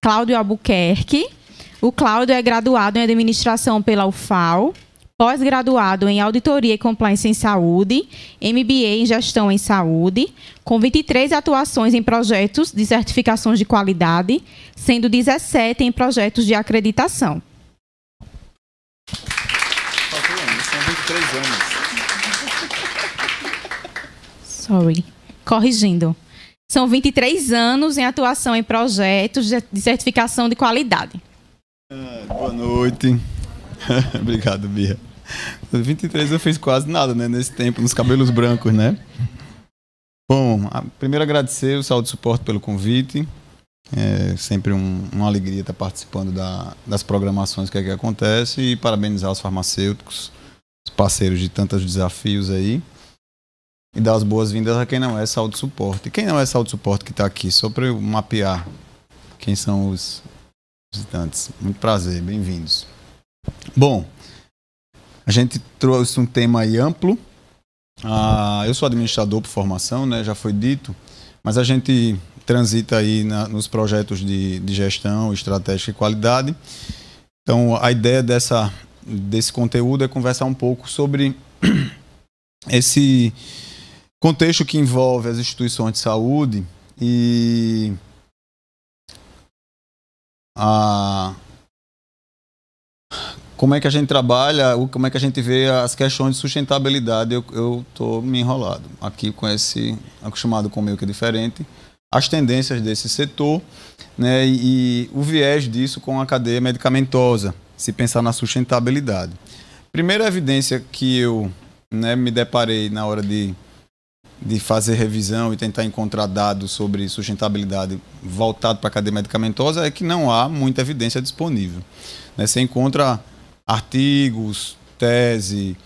Cláudio Albuquerque. O Cláudio é graduado em Administração pela UFAL, pós-graduado em Auditoria e Compliance em Saúde, MBA em Gestão em Saúde, com 23 atuações em projetos de certificações de qualidade, sendo 17 em projetos de acreditação. São 23 anos. Corrigindo. São 23 anos em atuação em projetos de certificação de qualidade. Boa noite. Obrigado, Bia. 23 eu fiz quase nada, né, nesse tempo, nos cabelos brancos, né? Bom, primeiro agradecer o Saúde Suporte pelo convite. É sempre uma alegria estar participando das programações que aqui acontece e parabenizar os farmacêuticos, os parceiros de tantos desafios aí. E dar as boas-vindas a quem não é Saúde Suporte. E quem não é Saúde Suporte que está aqui? Só para eu mapear quem são os visitantes. Muito prazer, bem-vindos. Bom, a gente trouxe um tema aí amplo. Eu sou administrador por formação, né, já foi dito, mas a gente transita aí nos projetos de gestão, estratégia e qualidade. Então, a ideia desse conteúdo é conversar um pouco sobre esse contexto que envolve as instituições de saúde e como é que a gente trabalha, como é que a gente vê as questões de sustentabilidade. Eu estou me enrolado aqui com esse, acostumado com o meu que é diferente, as tendências desse setor, né, e o viés disso com a cadeia medicamentosa, se pensar na sustentabilidade. Primeira evidência que eu, né, me deparei na hora de fazer revisão e tentar encontrar dados sobre sustentabilidade voltado para a cadeia medicamentosa é que não há muita evidência disponível, né? Você encontra artigos, tese,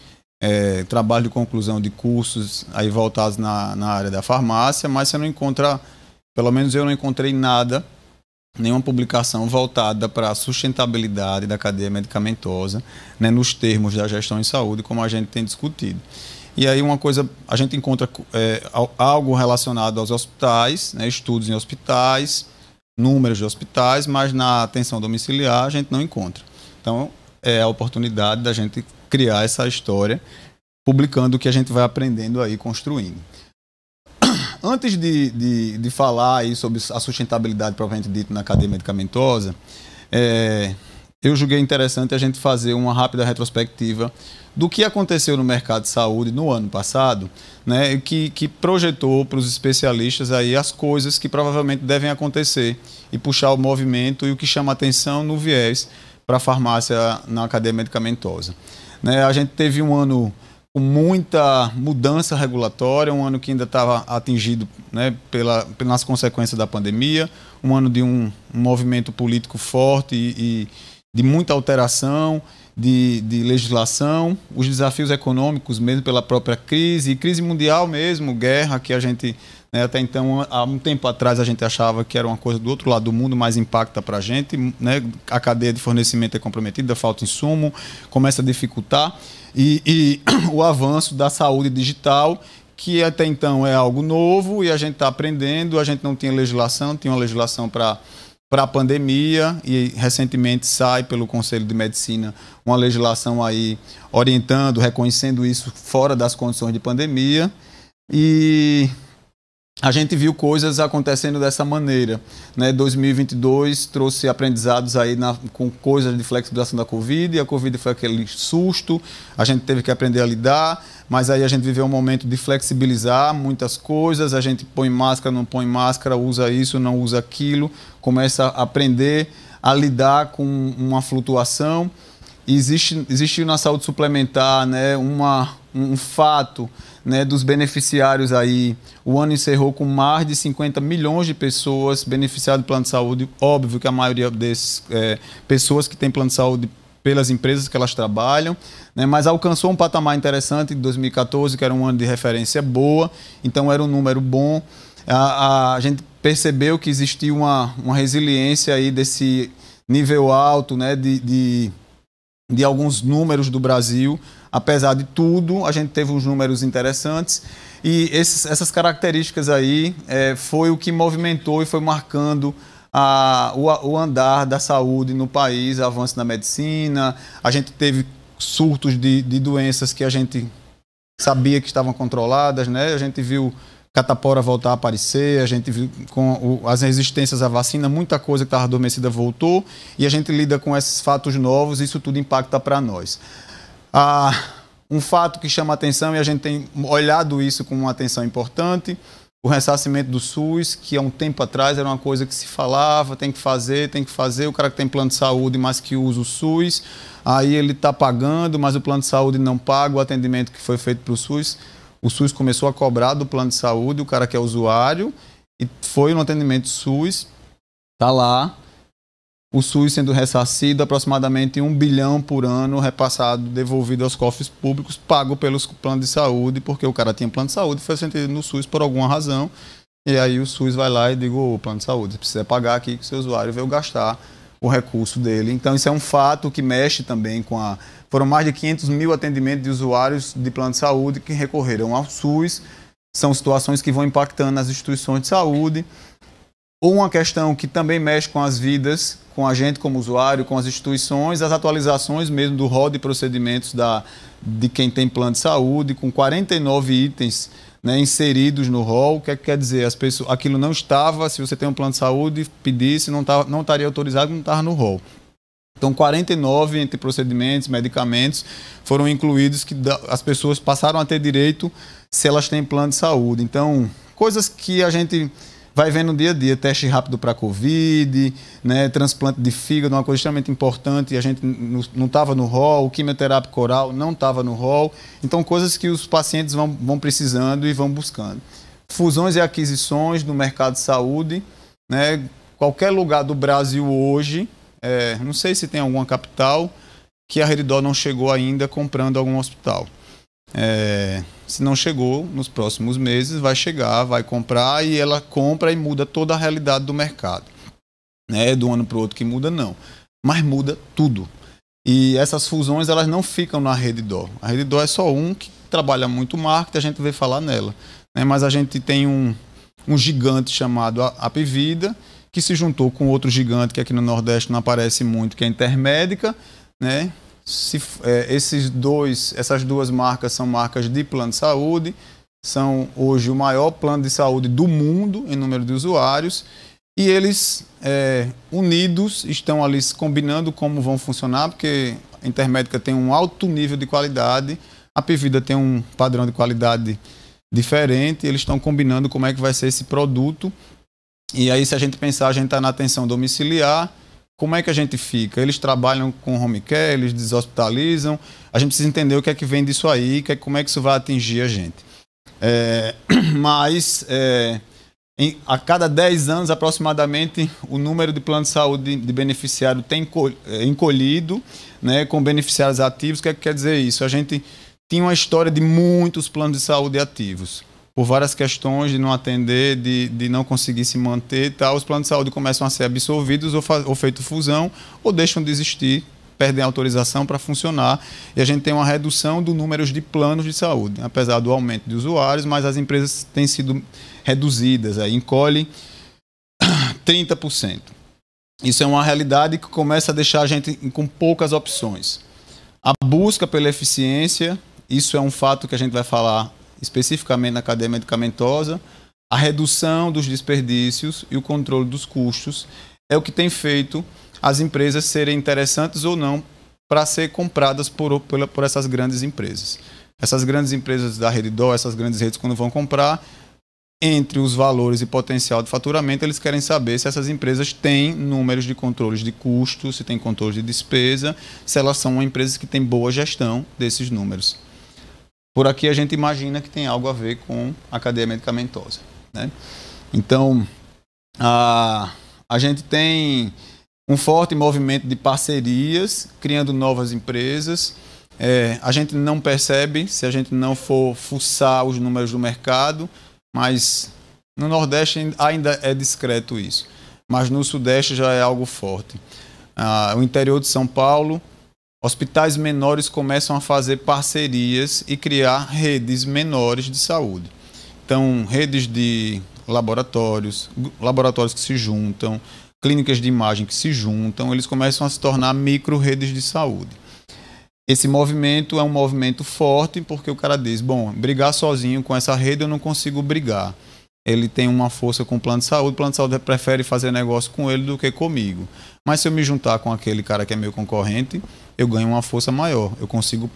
trabalho de conclusão de cursos aí voltados na área da farmácia, mas você não encontra, pelo menos eu não encontrei nada, nenhuma publicação voltada para a sustentabilidade da cadeia medicamentosa, né, nos termos da gestão em saúde, como a gente tem discutido. E aí uma coisa, a gente encontra algo relacionado aos hospitais, né, estudos em hospitais, números de hospitais, mas na atenção domiciliar a gente não encontra. Então, é a oportunidade da gente criar essa história, publicando o que a gente vai aprendendo aí, construindo. Antes de falar aí sobre a sustentabilidade propriamente dita na cadeia medicamentosa, eu julguei interessante a gente fazer uma rápida retrospectiva do que aconteceu no mercado de saúde no ano passado, né, que projetou para os especialistas aí as coisas que provavelmente devem acontecer e puxar o movimento e o que chama atenção no viés para a farmácia na cadeia medicamentosa. Né, a gente teve um ano com muita mudança regulatória, um ano que ainda estava atingido, né, pelas consequências da pandemia, um ano de um movimento político forte e de muita alteração de legislação, os desafios econômicos mesmo pela própria crise, e crise mundial mesmo, guerra, que a gente, né, até então, há um tempo atrás a gente achava que era uma coisa do outro lado do mundo, mas impacta para a gente, né, a cadeia de fornecimento é comprometida, falta insumo, começa a dificultar, e o avanço da saúde digital, que até então é algo novo e a gente está aprendendo, a gente não tinha legislação, tinha uma legislação para a pandemia e recentemente sai pelo Conselho de Medicina uma legislação aí orientando, reconhecendo isso fora das condições de pandemia, e a gente viu coisas acontecendo dessa maneira, né? 2022 trouxe aprendizados aí com coisas de flexibilização da Covid, e a Covid foi aquele susto, a gente teve que aprender a lidar, mas aí a gente viveu um momento de flexibilizar muitas coisas, a gente põe máscara, não põe máscara, usa isso, não usa aquilo, começa a aprender a lidar com uma flutuação. Existiu na saúde suplementar, né, um fato, né, dos beneficiários aí. O ano encerrou com mais de 50 milhões de pessoas beneficiadas do plano de saúde. Óbvio que a maioria desses pessoas que têm plano de saúde pelas empresas que elas trabalham, né, mas alcançou um patamar interessante em 2014, que era um ano de referência boa, então era um número bom. A gente percebeu que existia uma resiliência aí desse nível alto, né, de alguns números do Brasil. Apesar de tudo, a gente teve uns números interessantes, e essas características aí foi o que movimentou e foi marcando o andar da saúde no país, avanço na medicina. A gente teve surtos de doenças que a gente sabia que estavam controladas, né? A gente viu catapora voltar a aparecer, a gente viu com as resistências à vacina, muita coisa que estava adormecida voltou, e a gente lida com esses fatos novos, e isso tudo impacta para nós. Um fato que chama atenção, e a gente tem olhado isso com uma atenção importante, o ressarcimento do SUS, que há um tempo atrás era uma coisa que se falava, tem que fazer, o cara que tem plano de saúde, mas que usa o SUS, aí ele está pagando, mas o plano de saúde não paga o atendimento que foi feito para o SUS. O SUS começou a cobrar do plano de saúde, o cara que é usuário, e foi no atendimento SUS, está lá, o SUS sendo ressarcido, aproximadamente 1 bilhão por ano repassado, devolvido aos cofres públicos, pago pelos planos de saúde, porque o cara tinha plano de saúde e foi atendido no SUS por alguma razão, e aí o SUS vai lá e diz, o plano de saúde, você precisa pagar aqui que o seu usuário veio gastar o recurso dele. Então isso é um fato que mexe também com a... Foram mais de 500 mil atendimentos de usuários de plano de saúde que recorreram ao SUS. São situações que vão impactando as instituições de saúde. Ou uma questão que também mexe com as vidas, com a gente como usuário, com as instituições, as atualizações mesmo do rol de procedimentos de quem tem plano de saúde, com 49 itens, né, inseridos no rol. O que é que quer dizer? Aquilo não estava, se você tem um plano de saúde, pedisse, não estaria autorizado, não estava no rol. Então, 49 entre procedimentos, medicamentos, foram incluídos que as pessoas passaram a ter direito se elas têm plano de saúde. Então, coisas que a gente vai vendo no dia a dia, teste rápido para Covid, né, transplante de fígado, uma coisa extremamente importante, e a gente não estava no rol, quimioterápico oral não estava no rol. Então, coisas que os pacientes vão precisando e vão buscando. Fusões e aquisições no mercado de saúde, né, qualquer lugar do Brasil hoje, não sei se tem alguma capital que a Redditor não chegou ainda comprando algum hospital. Se não chegou, nos próximos meses vai chegar, vai comprar, e ela compra e muda toda a realidade do mercado. Do ano para o outro que muda, não. Mas muda tudo. E essas fusões, elas não ficam na Redditor. A Redditor é só um que trabalha muito marketing, a gente vê falar nela. Mas a gente tem um gigante chamado Apvida, que se juntou com outro gigante que aqui no Nordeste não aparece muito, que é a Intermédica, né? Essas duas marcas são marcas de plano de saúde, são hoje o maior plano de saúde do mundo em número de usuários, e eles unidos estão ali se combinando como vão funcionar, porque a Intermédica tem um alto nível de qualidade, a Apvida tem um padrão de qualidade diferente, eles estão combinando como é que vai ser esse produto. E aí, se a gente pensar, a gente está na atenção domiciliar, como é que a gente fica? Eles trabalham com home care, eles deshospitalizam, a gente precisa entender o que é que vem disso aí, como é que isso vai atingir a gente. A cada 10 anos, aproximadamente, o número de planos de saúde de beneficiário tem encolhido, né, com beneficiários ativos. O que é que quer dizer isso? A gente tinha uma história de muitos planos de saúde ativos. Por várias questões de não atender, de não conseguir se manter e tal, os planos de saúde começam a ser absorvidos ou feito fusão, ou deixam de existir, perdem a autorização para funcionar, e a gente tem uma redução do número de planos de saúde, apesar do aumento de usuários, mas as empresas têm sido reduzidas, encolhem 30%. Isso é uma realidade que começa a deixar a gente com poucas opções. A busca pela eficiência, isso é um fato que a gente vai falar especificamente na cadeia medicamentosa, a redução dos desperdícios e o controle dos custos é o que tem feito as empresas serem interessantes ou não para ser compradas por essas grandes empresas. Essas grandes empresas da Redditor, essas grandes redes, quando vão comprar, entre os valores e potencial de faturamento, eles querem saber se essas empresas têm números de controles de custos, se têm controles de despesa, se elas são uma empresa que tem boa gestão desses números. Por aqui a gente imagina que tem algo a ver com a cadeia medicamentosa, né? Então, a gente tem um forte movimento de parcerias, criando novas empresas. A gente não percebe se a gente não for fuçar os números do mercado, mas no Nordeste ainda é discreto isso. Mas no Sudeste já é algo forte. O interior de São Paulo, hospitais menores começam a fazer parcerias e criar redes menores de saúde. Então, redes de laboratórios que se juntam, clínicas de imagem que se juntam, eles começam a se tornar micro-redes de saúde. Esse movimento é um movimento forte porque o cara diz, bom, brigar sozinho com essa rede eu não consigo brigar. Ele tem uma força com o plano de saúde prefere fazer negócio com ele do que comigo. Mas se eu me juntar com aquele cara que é meu concorrente, eu ganho uma força maior. Eu consigo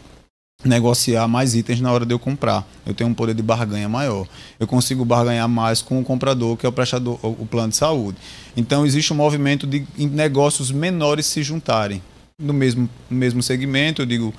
negociar mais itens na hora de eu comprar. Eu tenho um poder de barganha maior. Eu consigo barganhar mais com o comprador, que é o prestador, o plano de saúde. Então, existe um movimento de negócios menores se juntarem. No mesmo segmento, eu digo,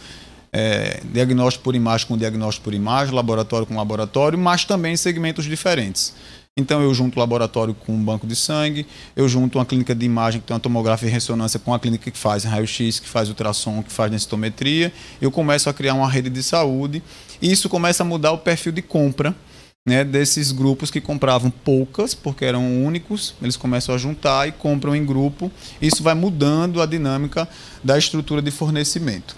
diagnóstico por imagem com diagnóstico por imagem, laboratório com laboratório, mas também em segmentos diferentes. Então eu junto o laboratório com um banco de sangue, eu junto uma clínica de imagem que tem uma tomografia e ressonância com a clínica que faz raio-x, que faz ultrassom, que faz densitometria. Eu começo a criar uma rede de saúde e isso começa a mudar o perfil de compra, né, desses grupos que compravam poucas, porque eram únicos, eles começam a juntar e compram em grupo. Isso vai mudando a dinâmica da estrutura de fornecimento.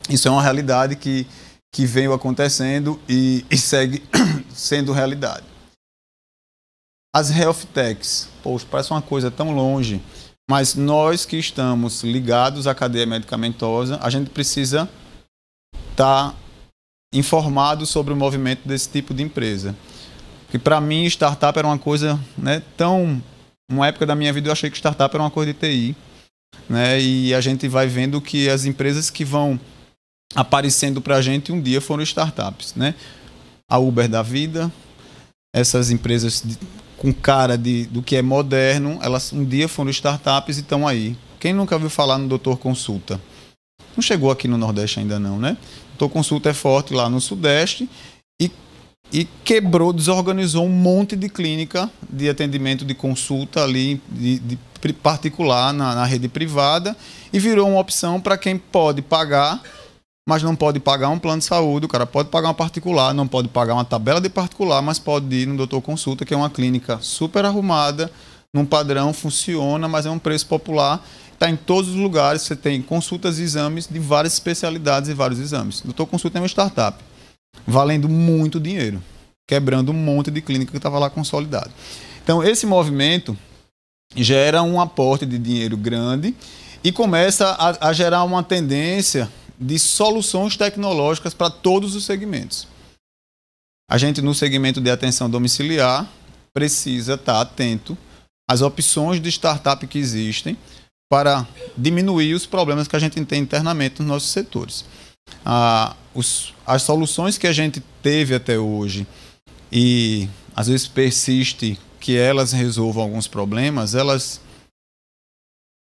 Isso é uma realidade que veio acontecendo e segue sendo realidade. As health techs, poxa, parece uma coisa tão longe, mas nós que estamos ligados à cadeia medicamentosa, a gente precisa estar informado sobre o movimento desse tipo de empresa. Porque para mim, startup era uma coisa, né, uma época da minha vida eu achei que startup era uma coisa de TI, né, e a gente vai vendo que as empresas que vão aparecendo para a gente um dia foram startups, né? A Uber da vida, essas empresas com cara do que é moderno, elas um dia foram startups e estão aí. Quem nunca ouviu falar no Doutor Consulta? Não chegou aqui no Nordeste ainda não, né? Doutor Consulta é forte lá no Sudeste e quebrou, desorganizou um monte de clínica de atendimento de consulta ali, de particular na rede privada e virou uma opção para quem pode pagar, mas não pode pagar um plano de saúde. O cara pode pagar uma particular, não pode pagar uma tabela de particular, mas pode ir no Doutor Consulta, que é uma clínica super arrumada, num padrão, funciona, mas é um preço popular, está em todos os lugares, você tem consultas e exames de várias especialidades e vários exames. Doutor Consulta é uma startup, valendo muito dinheiro, quebrando um monte de clínica que estava lá consolidado. Então, esse movimento gera um aporte de dinheiro grande e começa a gerar uma tendência de soluções tecnológicas para todos os segmentos. A gente, no segmento de atenção domiciliar, precisa estar atento às opções de startup que existem para diminuir os problemas que a gente tem internamente nos nossos setores. As soluções que a gente teve até hoje e às vezes persiste que elas resolvam alguns problemas, elas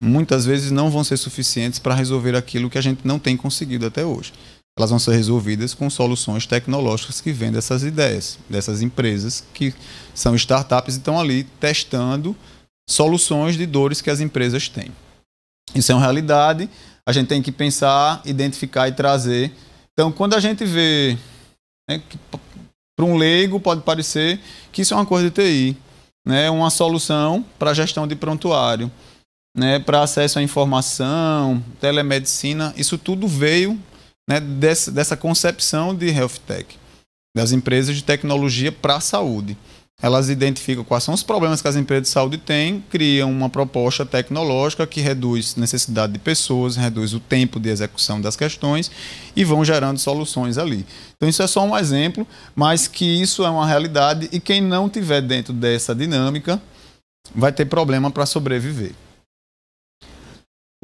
muitas vezes não vão ser suficientes para resolver aquilo que a gente não tem conseguido até hoje. Elas vão ser resolvidas com soluções tecnológicas que vêm dessas ideias, dessas empresas que são startups e estão ali testando soluções de dores que as empresas têm. Isso é uma realidade, a gente tem que pensar, identificar e trazer. Então, quando a gente vê, né, para um leigo pode parecer que isso é uma coisa de TI, né, uma solução para gestão de prontuário, né, para acesso à informação, telemedicina, isso tudo veio, né, dessa concepção de health tech, das empresas de tecnologia para a saúde. Elas identificam quais são os problemas que as empresas de saúde têm, criam uma proposta tecnológica que reduz a necessidade de pessoas, reduz o tempo de execução das questões e vão gerando soluções ali. Então isso é só um exemplo, mas que isso é uma realidade e quem não estiver dentro dessa dinâmica vai ter problema para sobreviver.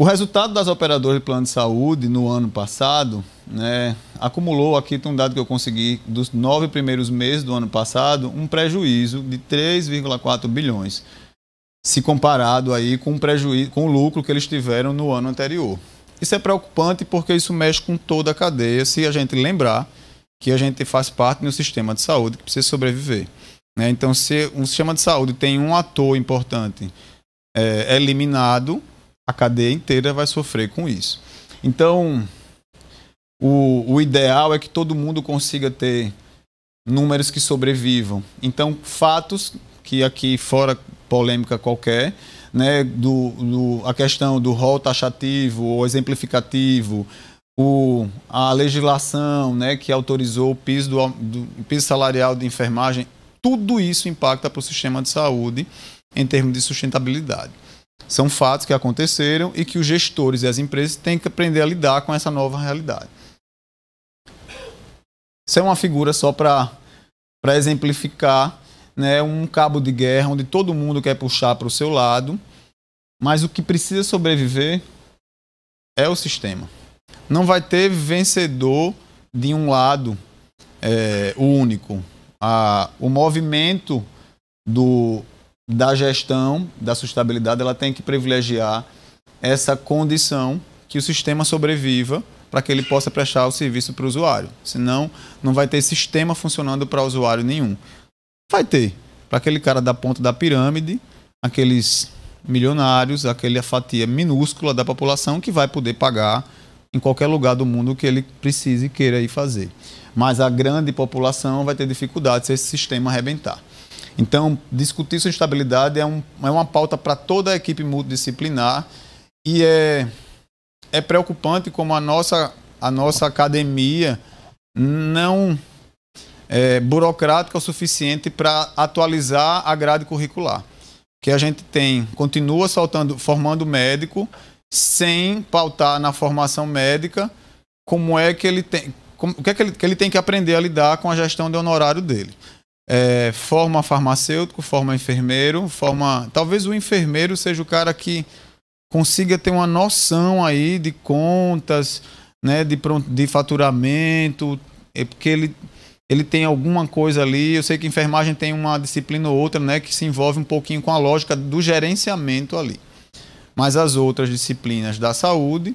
O resultado das operadoras de plano de saúde no ano passado, né, acumulou, aqui tem um dado que eu consegui, dos 9 primeiros meses do ano passado, um prejuízo de 3,4 bilhões, se comparado aí com o lucro que eles tiveram no ano anterior. Isso é preocupante porque isso mexe com toda a cadeia, se a gente lembrar que a gente faz parte de um sistema de saúde que precisa sobreviver, né? Então, se um sistema de saúde tem um ator importante eliminado, a cadeia inteira vai sofrer com isso. Então, o ideal é que todo mundo consiga ter números que sobrevivam. Então, fatos que aqui, fora polêmica qualquer, né, a questão do rol taxativo ou exemplificativo, a legislação, né, que autorizou o piso, piso salarial de enfermagem, tudo isso impacta para o sistema de saúde em termos de sustentabilidade. São fatos que aconteceram e que os gestores e as empresas têm que aprender a lidar com essa nova realidade. Isso é uma figura só para exemplificar, né, um cabo de guerra onde todo mundo quer puxar para o seu lado, mas o que precisa sobreviver é o sistema. Não vai ter vencedor de um lado único. O movimento da gestão, da sustentabilidade, ela tem que privilegiar essa condição que o sistema sobreviva para que ele possa prestar o serviço para o usuário. Senão, não vai ter sistema funcionando para usuário nenhum. Vai ter para aquele cara da ponta da pirâmide, aqueles milionários, aquela fatia minúscula da população que vai poder pagar em qualquer lugar do mundo que ele precise e queira ir fazer. Mas a grande população vai ter dificuldade se esse sistema arrebentar. Então, discutir sustentabilidade é uma pauta para toda a equipe multidisciplinar e é preocupante como a nossa academia não é burocrática o suficiente para atualizar a grade curricular. Que a gente continua formando médico sem pautar na formação médica como é que ele tem, o que é que ele tem que aprender a lidar com a gestão de honorário dele. Forma farmacêutico, forma enfermeiro, talvez o enfermeiro seja o cara que consiga ter uma noção aí de contas, né, de faturamento, porque ele tem alguma coisa ali. Eu sei que a enfermagem tem uma disciplina ou outra, né, que se envolve um pouquinho com a lógica do gerenciamento ali. Mas as outras disciplinas da saúde,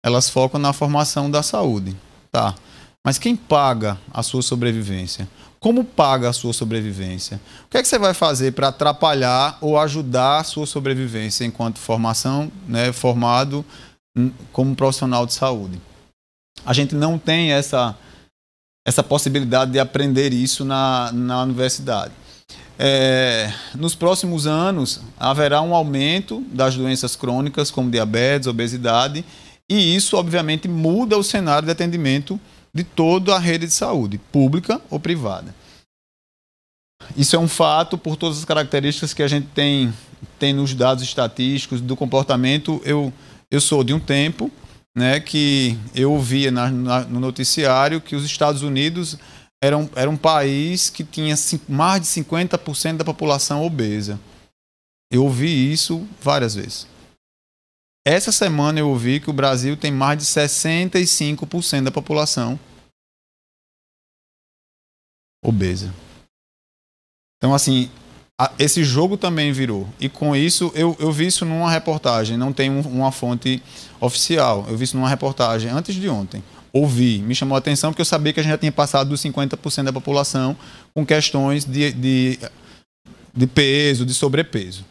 elas focam na formação da saúde. Tá. Mas quem paga a sua sobrevivência? Como paga a sua sobrevivência? O que é que você vai fazer para atrapalhar ou ajudar a sua sobrevivência enquanto formação, né, formado como profissional de saúde? A gente não tem essa possibilidade de aprender isso na universidade. Nos próximos anos, haverá um aumento das doenças crônicas, como diabetes, obesidade, e isso, obviamente, muda o cenário de atendimento de toda a rede de saúde, pública ou privada. Isso é um fato por todas as características que a gente tem nos dados estatísticos do comportamento. Eu sou de um tempo, né, que eu ouvia no noticiário que os Estados Unidos era um país que tinha mais de 50% da população obesa. Eu ouvi isso várias vezes. Essa semana eu ouvi que o Brasil tem mais de 65% da população obesa. Então, assim, esse jogo também virou. E com isso, eu vi isso numa reportagem, não tem uma fonte oficial. Eu vi isso numa reportagem antes de ontem. Ouvi, me chamou a atenção porque eu sabia que a gente já tinha passado dos 50% da população com questões de peso, de sobrepeso.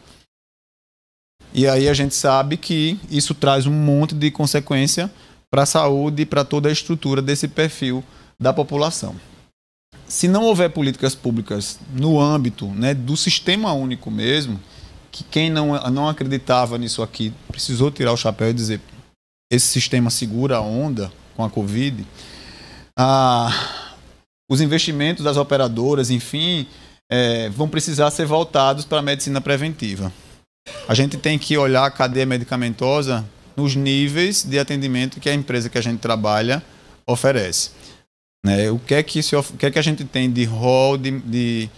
E aí a gente sabe que isso traz um monte de consequência para a saúde e para toda a estrutura desse perfil da população. Se não houver políticas públicas no âmbito, né, do sistema único mesmo, que quem não acreditava nisso aqui precisou tirar o chapéu e dizer esse sistema segura a onda com a Covid, os investimentos das operadoras, enfim, vão precisar ser voltados para a medicina preventiva. A gente tem que olhar a cadeia medicamentosa nos níveis de atendimento que a empresa que a gente trabalha oferece. Né? O que é que a gente tem de rol, de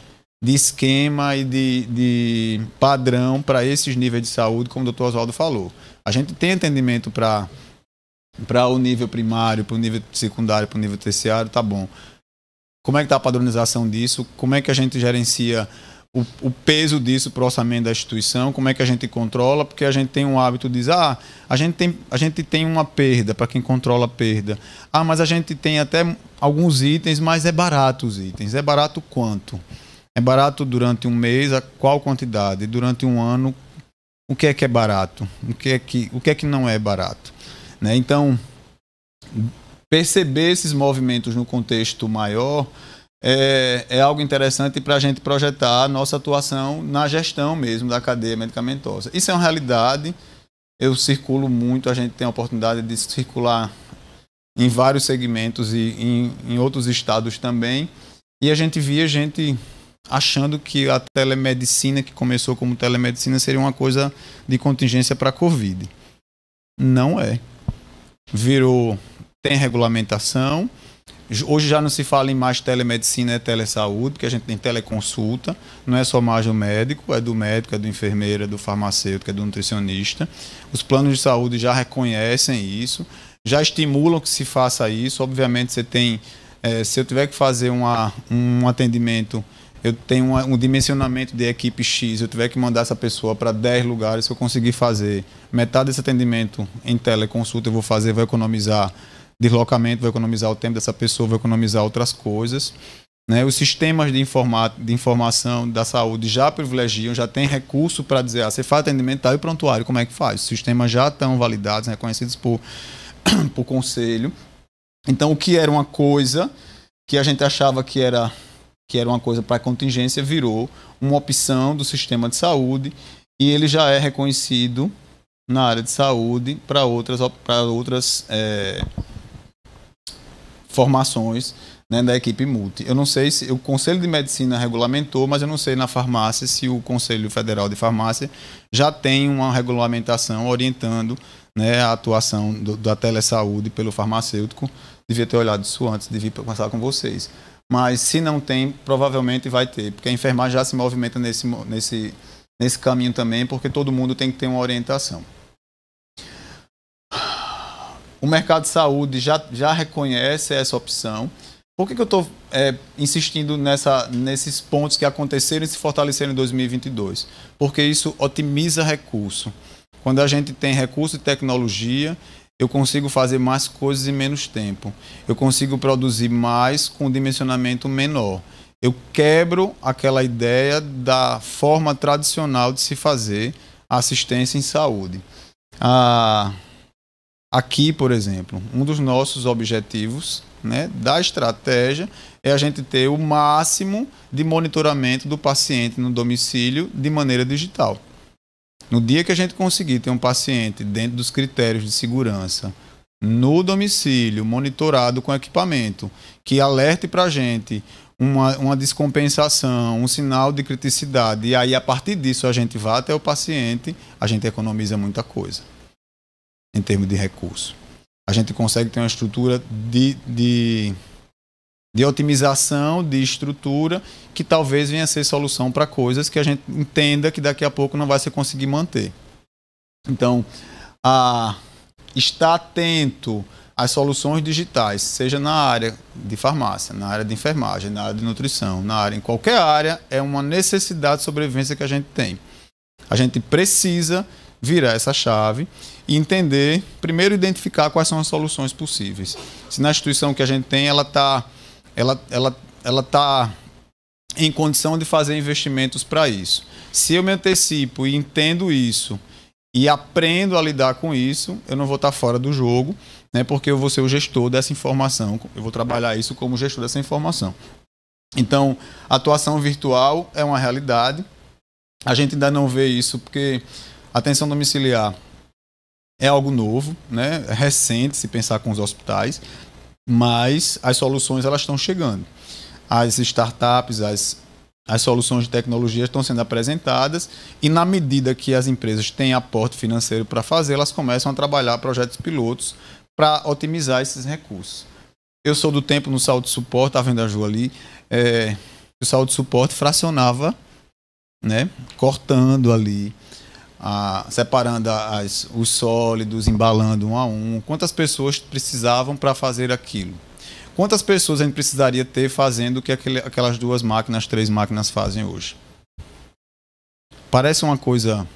esquema e de padrão para esses níveis de saúde, como o Dr. Oswaldo falou. A gente tem atendimento para o nível primário, para o nível secundário, para o nível terciário, tá bom. Como é que está a padronização disso? Como é que a gente gerencia o peso disso para o orçamento da instituição? Como é que a gente controla? Porque a gente tem um hábito de dizer, a gente tem uma perda, para quem controla a perda. Mas a gente tem até alguns itens, mas é barato os itens. É barato quanto? É barato durante um mês, a qual quantidade? Durante um ano, o que é barato? O que é que não é barato? Né? Então, perceber esses movimentos no contexto maior é algo interessante para a gente projetar a nossa atuação na gestão mesmo da cadeia medicamentosa. Isso é uma realidade. Eu circulo muito, a gente tem a oportunidade de circular em vários segmentos e em outros estados também. E a gente via gente achando que a telemedicina, que começou como telemedicina, seria uma coisa de contingência para a Covid. Não é. Tem regulamentação. Hoje já não se fala em mais telemedicina, é telesaúde, porque a gente tem teleconsulta. Não é só mais do médico, é do enfermeiro, é do farmacêutico, é do nutricionista. Os planos de saúde já reconhecem isso, já estimulam que se faça isso. Obviamente, se eu tiver que fazer um atendimento, eu tenho um dimensionamento de equipe X, eu tiver que mandar essa pessoa para 10 lugares, se eu conseguir fazer metade desse atendimento em teleconsulta, eu vou fazer, vou economizar deslocamento, vai economizar o tempo dessa pessoa, vai economizar outras coisas. Né? Os sistemas de informação da saúde já privilegiam, já tem recurso para dizer, você faz atendimento, tá, e o prontuário, como é que faz? Os sistemas já estão validados, reconhecidos por conselho. Então, o que era uma coisa que a gente achava que era uma coisa para contingência, virou uma opção do sistema de saúde e ele já é reconhecido na área de saúde para outras formações, né, da equipe multi. Eu não sei se o Conselho de Medicina regulamentou, mas eu não sei na farmácia se o Conselho Federal de Farmácia já tem uma regulamentação orientando, né, a atuação da telesaúde pelo farmacêutico. Devia ter olhado isso antes de vir para conversar com vocês. Mas se não tem, provavelmente vai ter, porque a enfermagem já se movimenta nesse caminho também, porque todo mundo tem que ter uma orientação. O mercado de saúde já reconhece essa opção. Por que eu estou insistindo nesses pontos que aconteceram e se fortaleceram em 2022? Porque isso otimiza recurso. Quando a gente tem recurso e tecnologia, eu consigo fazer mais coisas em menos tempo. Eu consigo produzir mais com um dimensionamento menor. Eu quebro aquela ideia da forma tradicional de se fazer assistência em saúde. Aqui, por exemplo, um dos nossos objetivos, né, da estratégia é a gente ter o máximo de monitoramento do paciente no domicílio de maneira digital. No dia que a gente conseguir ter um paciente dentro dos critérios de segurança, no domicílio, monitorado com equipamento, que alerte para a gente uma descompensação, um sinal de criticidade, e aí a partir disso a gente vai até o paciente, a gente economiza muita coisa em termos de recurso. A gente consegue ter uma estrutura de otimização, de estrutura, que talvez venha a ser solução para coisas que a gente entenda que daqui a pouco não vai se conseguir manter. Então, estar atento às soluções digitais, seja na área de farmácia, na área de enfermagem, na área de nutrição, em qualquer área, é uma necessidade de sobrevivência que a gente tem. A gente precisa virar essa chave e entender, primeiro identificar quais são as soluções possíveis. Se na instituição que a gente tem, ela está em condição de fazer investimentos para isso. Se eu me antecipo e entendo isso e aprendo a lidar com isso, eu não vou estar fora do jogo, né, porque eu vou ser o gestor dessa informação, eu vou trabalhar isso como gestor dessa informação. Então, a atuação virtual é uma realidade. A gente ainda não vê isso porque a atenção domiciliar é algo novo, né? É recente se pensar com os hospitais, mas as soluções elas estão chegando. As startups, as soluções de tecnologia estão sendo apresentadas e na medida que as empresas têm aporte financeiro para fazer, elas começam a trabalhar projetos pilotos para otimizar esses recursos. Eu sou do tempo no saúde suporte, está vendo a Ju ali, o saúde suporte fracionava, né? Cortando ali, separando os sólidos, embalando um a um. Quantas pessoas precisavam para fazer aquilo? Quantas pessoas a gente precisaria ter fazendo o que aquelas 2 máquinas, 3 máquinas fazem hoje? Parece uma coisa...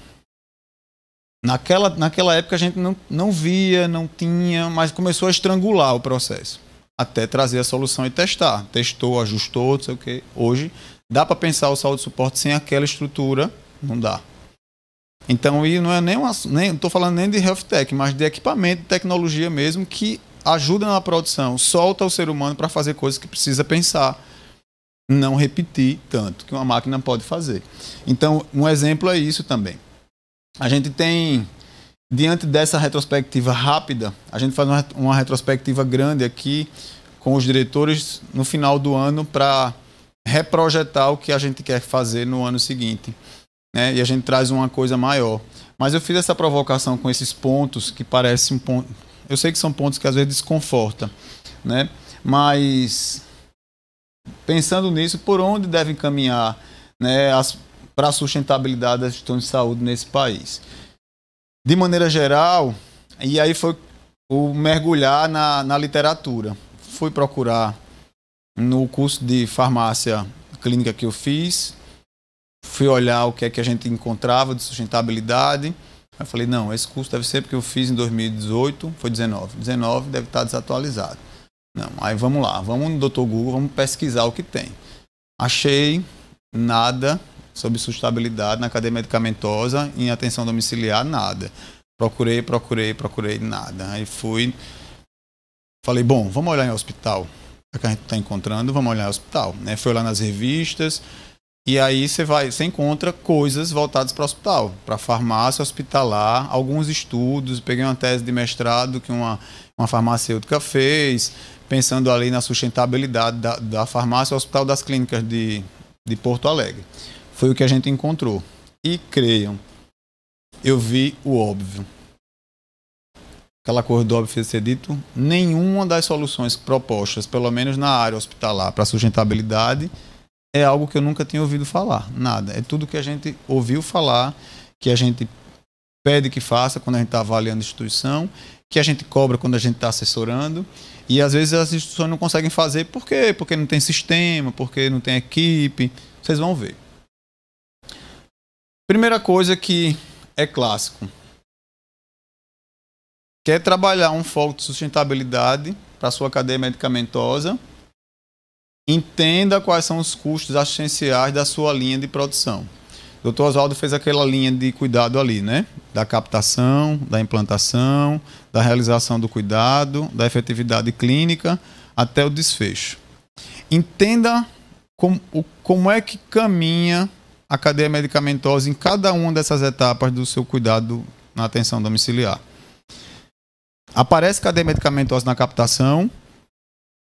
Naquela época a gente não via, não tinha, mas começou a estrangular o processo. Até trazer a solução e testar. Testou, ajustou, não sei o quê. Hoje, dá para pensar o saúde suporte sem aquela estrutura? Não dá. Então, e não é não estou falando nem de health tech, mas de equipamento, de tecnologia mesmo, que ajuda na produção, solta o ser humano para fazer coisas que precisa pensar, não repetir tanto que uma máquina pode fazer. Então, um exemplo é isso também. A gente tem, diante dessa retrospectiva rápida, a gente faz uma retrospectiva grande aqui com os diretores no final do ano para reprojetar o que a gente quer fazer no ano seguinte, né? E a gente traz uma coisa maior. Mas eu fiz essa provocação com esses pontos que parecem pontos. Eu sei que são pontos que às vezes desconfortam, né? Mas pensando nisso, por onde devem caminhar, né, para a sustentabilidade da gestão de saúde nesse país? De maneira geral, e aí foi o mergulhar na literatura. Fui procurar no curso de farmácia clínica que eu fiz, fui olhar o que é que a gente encontrava de sustentabilidade. Eu falei, não, esse curso deve ser porque eu fiz em 2018, foi 19. 19 deve estar desatualizado. Não, aí vamos lá, vamos no Dr. Google, vamos pesquisar o que tem. Achei nada sobre sustentabilidade na cadeia medicamentosa, em atenção domiciliar, nada. Procurei, nada. Aí fui, falei, bom, vamos olhar em hospital. O que a gente está encontrando, vamos olhar em hospital. Né? Fui olhar nas revistas, e aí você encontra coisas voltadas para o hospital, para farmácia hospitalar, alguns estudos. Peguei uma tese de mestrado que uma farmacêutica fez, pensando ali na sustentabilidade da farmácia Hospital das Clínicas de Porto Alegre. Foi o que a gente encontrou. E creiam, eu vi o óbvio. Aquela coisa do óbvio ser dito, nenhuma das soluções propostas, pelo menos na área hospitalar, para sustentabilidade, é algo que eu nunca tinha ouvido falar. Nada. É tudo que a gente ouviu falar, que a gente pede que faça quando a gente está avaliando a instituição, que a gente cobra quando a gente está assessorando, e às vezes as instituições não conseguem fazer. Por quê? Porque não tem sistema, porque não tem equipe. Vocês vão ver. Primeira coisa que é clássico. Quer trabalhar um foco de sustentabilidade para a sua cadeia medicamentosa, entenda quais são os custos assistenciais da sua linha de produção. O Dr. Oswaldo fez aquela linha de cuidado ali, né? Da captação, da implantação, da realização do cuidado, da efetividade clínica, até o desfecho. Entenda como é que caminha a cadeia medicamentosa em cada uma dessas etapas do seu cuidado na atenção domiciliar. Aparece cadeia medicamentosa na captação, o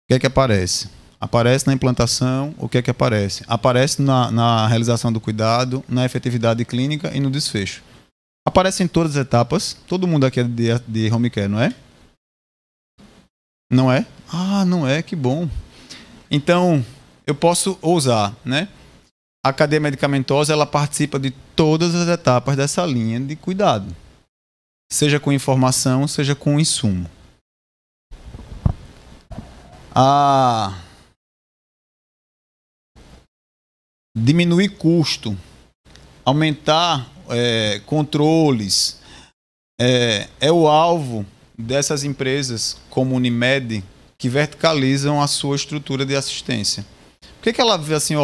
que é que aparece? Aparece na implantação, o que é que aparece? Aparece na realização do cuidado, na efetividade clínica e no desfecho. Aparece em todas as etapas. Todo mundo aqui é de home care, não é? Não é? Ah, não é, que bom. Então, eu posso ousar, né? A cadeia medicamentosa, ela participa de todas as etapas dessa linha de cuidado. Seja com informação, seja com insumo. Diminuir custo, aumentar controles, é o alvo dessas empresas como Unimed, que verticalizam a sua estrutura de assistência. Por que ela vê assim,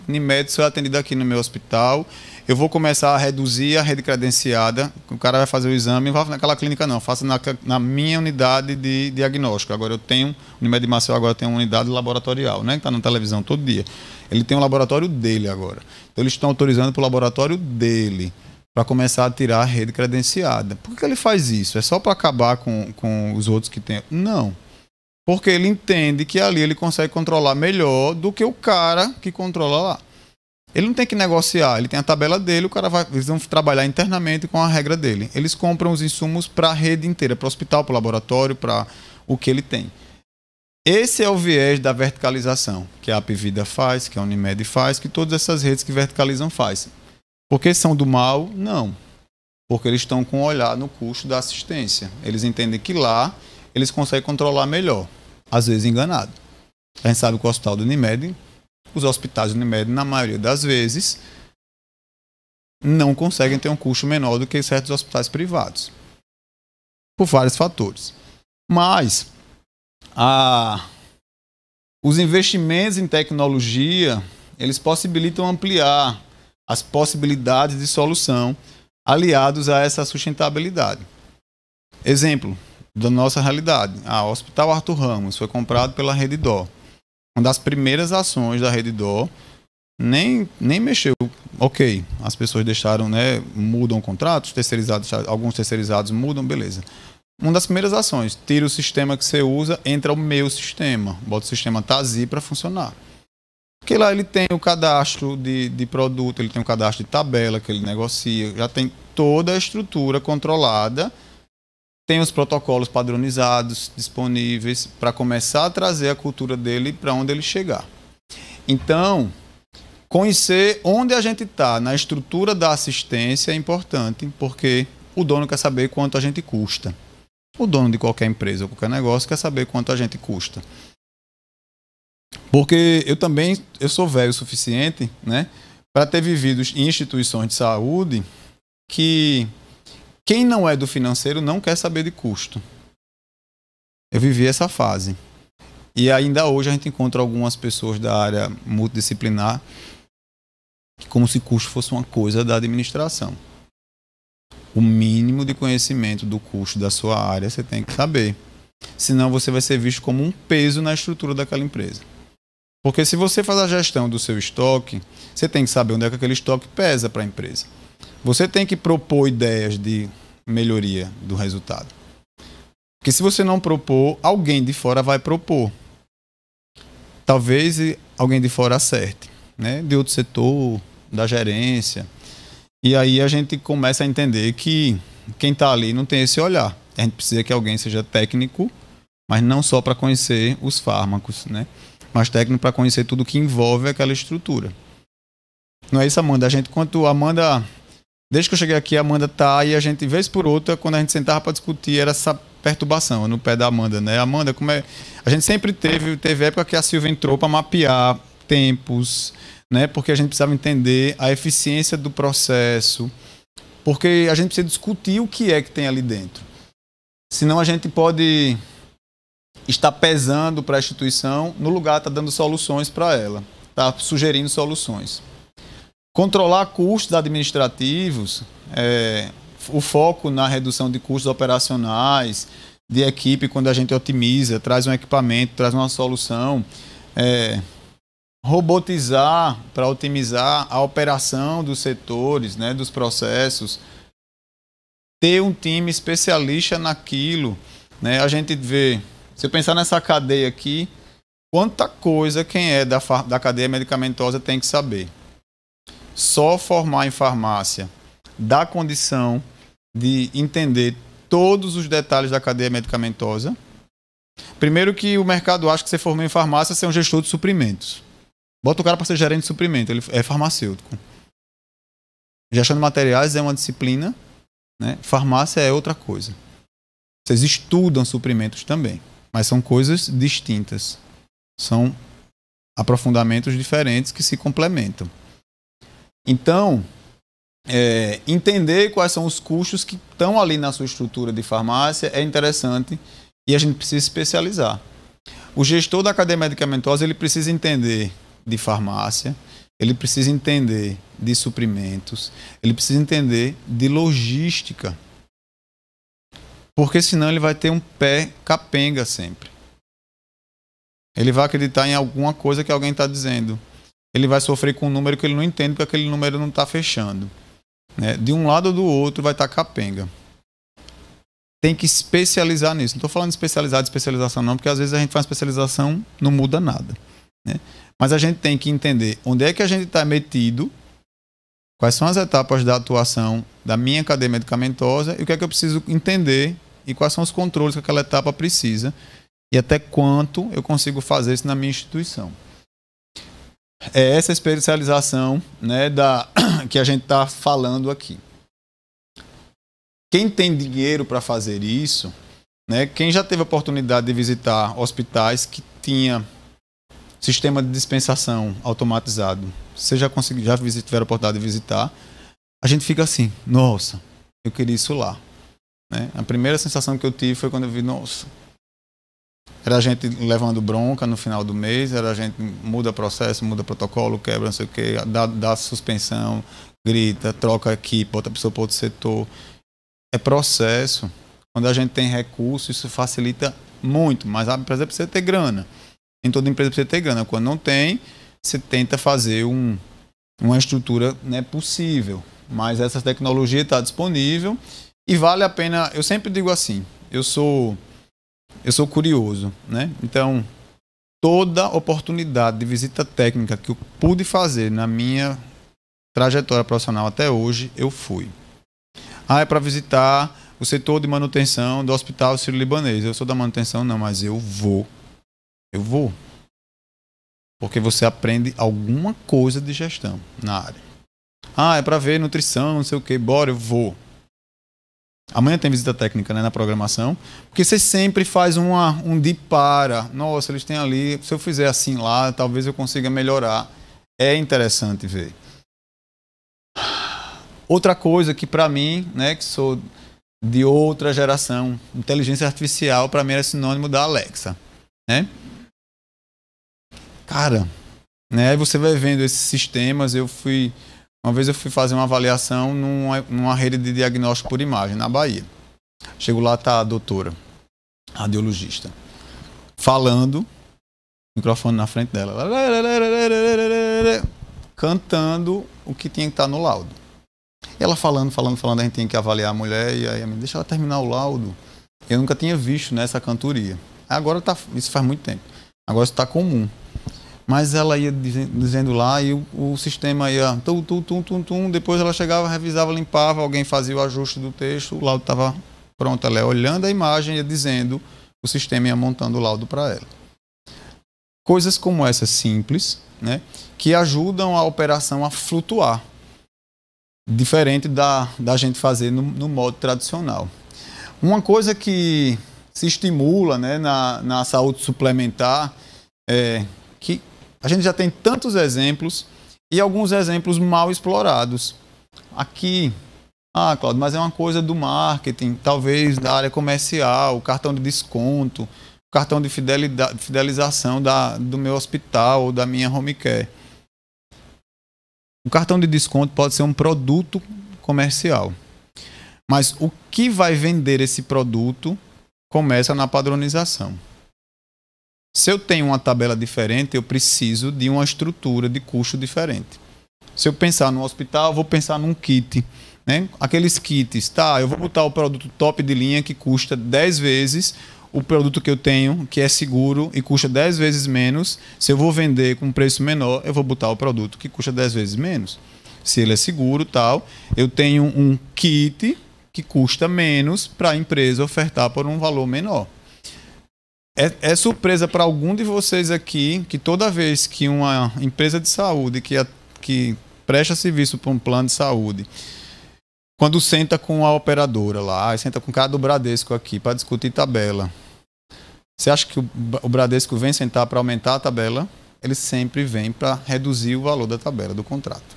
Unimed, se eu atender aqui no meu hospital, eu vou começar a reduzir a rede credenciada, o cara vai fazer o exame, não vai naquela clínica não, faça na minha unidade de diagnóstico. Agora eu tenho, Unimed de Maceió agora tem uma unidade laboratorial, né, que está na televisão todo dia. Ele tem um laboratório dele agora. Então eles estão autorizando para o laboratório dele, para começar a tirar a rede credenciada. Por que ele faz isso? É só para acabar com os outros que tem? Não. Porque ele entende que ali ele consegue controlar melhor do que o cara que controla lá. Ele não tem que negociar, ele tem a tabela dele, eles vão trabalhar internamente com a regra dele. Eles compram os insumos para a rede inteira, para o hospital, para o laboratório, para o que ele tem. Esse é o viés da verticalização, que a Apvida faz, que a Unimed faz, que todas essas redes que verticalizam fazem. Porque são do mal? Não. Porque eles estão com um olhar no custo da assistência. Eles entendem que lá eles conseguem controlar melhor. Às vezes enganado. A gente sabe que o hospital do Unimed, os hospitais do Unimed, na maioria das vezes, não conseguem ter um custo menor do que certos hospitais privados. Por vários fatores. Mas os investimentos em tecnologia, eles possibilitam ampliar as possibilidades de solução aliados a essa sustentabilidade. Exemplo da nossa realidade. O Hospital Arthur Ramos foi comprado pela Rede D'Or. Uma das primeiras ações da Rede D'Or, nem mexeu. Ok, as pessoas deixaram, né, mudam contratos, terceirizados, alguns terceirizados mudam, beleza. Uma das primeiras ações, tira o sistema que você usa, entra o meu sistema. Bota o sistema TASI para funcionar. Porque lá ele tem o cadastro de produto, ele tem o cadastro de tabela que ele negocia, já tem toda a estrutura controlada, tem os protocolos padronizados disponíveis para começar a trazer a cultura dele para onde ele chegar. Então, conhecer onde a gente está na estrutura da assistência é importante, porque o dono quer saber quanto a gente custa. O dono de qualquer empresa ou qualquer negócio quer saber quanto a gente custa. Porque eu sou velho o suficiente, né, para ter vivido em instituições de saúde que quem não é do financeiro não quer saber de custo. Eu vivi essa fase. E ainda hoje a gente encontra algumas pessoas da área multidisciplinar como se custo fosse uma coisa da administração. O mínimo de conhecimento do custo da sua área você tem que saber. Senão você vai ser visto como um peso na estrutura daquela empresa. Porque se você faz a gestão do seu estoque, você tem que saber onde é que aquele estoque pesa para a empresa. Você tem que propor ideias de melhoria do resultado. Porque se você não propor, alguém de fora vai propor. Talvez alguém de fora acerte, né? De outro setor, da gerência. E aí a gente começa a entender que quem está ali não tem esse olhar. A gente precisa que alguém seja técnico, mas não só para conhecer os fármacos, né? Mas técnico para conhecer tudo que envolve aquela estrutura. Não é isso, Amanda? Desde que eu cheguei aqui, a Amanda tá, e a gente, vez por outra, quando a gente sentava para discutir, era essa perturbação no pé da Amanda, né? Amanda, como é? A gente sempre teve época que a Silvia entrou para mapear tempos, né? Porque a gente precisava entender a eficiência do processo, porque a gente precisa discutir o que é que tem ali dentro. Senão a gente pode estar pesando para a instituição, no lugar está dando soluções para ela, está sugerindo soluções. Controlar custos administrativos, o foco na redução de custos operacionais, de equipe, quando a gente otimiza, traz um equipamento, traz uma solução, robotizar para otimizar a operação dos setores, né, dos processos, ter um time especialista naquilo, né? A gente vê, se eu pensar nessa cadeia aqui, quanta coisa quem é da cadeia medicamentosa tem que saber. Só formar em farmácia dá condição de entender todos os detalhes da cadeia medicamentosa. Primeiro que o mercado acha que você formou em farmácia, você é um gestor de suprimentos. Bota o cara para ser gerente de suprimento, ele é farmacêutico. Gestão de materiais é uma disciplina, né? Farmácia é outra coisa. Vocês estudam suprimentos também, mas são coisas distintas. São aprofundamentos diferentes que se complementam. Então, entender quais são os custos que estão ali na sua estrutura de farmácia é interessante e a gente precisa especializar. O gestor da cadeia medicamentosa ele precisa entender de farmácia, ele precisa entender de suprimentos, ele precisa entender de logística. Porque senão ele vai ter um pé capenga sempre. Ele vai acreditar em alguma coisa que alguém está dizendo. Ele vai sofrer com um número que ele não entende porque aquele número não está fechando. Né? De um lado ou do outro vai estar capenga. Tem que especializar nisso. Não estou falando de especialização não, porque às vezes a gente faz especialização não muda nada. Né? Mas a gente tem que entender onde é que a gente está metido, quais são as etapas da atuação da minha cadeia medicamentosa e o que é que eu preciso entender e quais são os controles que aquela etapa precisa e até quanto eu consigo fazer isso na minha instituição. É essa especialização, né, que a gente está falando aqui. Quem tem dinheiro para fazer isso, né, quem já teve a oportunidade de visitar hospitais que tinha sistema de dispensação automatizado, você já tiveram a oportunidade de visitar, a gente fica assim, nossa, eu queria isso lá. Né? A primeira sensação que eu tive foi quando eu vi, nossa, era a gente levando bronca no final do mês, era a gente muda processo, muda protocolo, quebra não sei o que, dá suspensão, grita, troca equipe, outra pessoa para outro setor. É processo. Quando a gente tem recurso, isso facilita muito, mas a empresa precisa ter grana. Em toda empresa precisa ter grana. Quando não tem, você tenta fazer uma estrutura, né, possível. Mas essa tecnologia está disponível e vale a pena. Eu sempre digo assim, eu sou curioso, né? Então, toda oportunidade de visita técnica que eu pude fazer na minha trajetória profissional até hoje, eu fui. É para visitar o setor de manutenção do Hospital Sírio-Libanês. Eu sou da manutenção, não, mas eu vou. Eu vou. Porque você aprende alguma coisa de gestão na área. É para ver nutrição, não sei o quê. Bora, eu vou. Amanhã tem visita técnica, né, na programação. Porque você sempre faz um de para. Nossa, eles têm ali. Se eu fizer assim lá, talvez eu consiga melhorar. É interessante ver. Outra coisa que para mim, né, que sou de outra geração, inteligência artificial para mim é sinônimo da Alexa, né? Cara, né, aí você vai vendo esses sistemas. Uma vez eu fui fazer uma avaliação numa rede de diagnóstico por imagem na Bahia. Chego lá, tá a doutora, radiologista, falando, microfone na frente dela, cantando o que tinha que estar no laudo. E ela falando, a gente tinha que avaliar a mulher, e aí deixa ela terminar o laudo. Eu nunca tinha visto nessa cantoria. Agora isso faz muito tempo. Agora isso está comum. Mas ela ia dizendo lá e o sistema ia depois ela chegava, revisava, limpava, alguém fazia o ajuste do texto, o laudo estava pronto. Ela ia olhando a imagem, ia dizendo, o sistema ia montando o laudo para ela. Coisas como essas simples, né, que ajudam a operação a flutuar. Diferente da gente fazer no modo tradicional. Uma coisa que se estimula, né, na saúde suplementar é que a gente já tem tantos exemplos e alguns exemplos mal explorados. Aqui, Cláudio, mas é uma coisa do marketing, talvez da área comercial, o cartão de desconto, o cartão de fidelização do meu hospital ou da minha home care. O cartão de desconto pode ser um produto comercial. Mas o que vai vender esse produto começa na padronização. Se eu tenho uma tabela diferente, eu preciso de uma estrutura de custo diferente. Se eu pensar no hospital, eu vou pensar num kit, né? Aqueles kits, eu vou botar o produto top de linha que custa 10 vezes o produto que eu tenho, que é seguro e custa 10 vezes menos. Se eu vou vender com um preço menor, eu vou botar o produto que custa 10 vezes menos. Se ele é seguro, eu tenho um kit que custa menos para a empresa ofertar por um valor menor. É surpresa para algum de vocês aqui que toda vez que uma empresa de saúde que presta serviço para um plano de saúde, quando senta com a operadora lá, senta com o cara do Bradesco aqui para discutir tabela, você acha que o Bradesco vem sentar para aumentar a tabela? Ele sempre vem para reduzir o valor da tabela do contrato.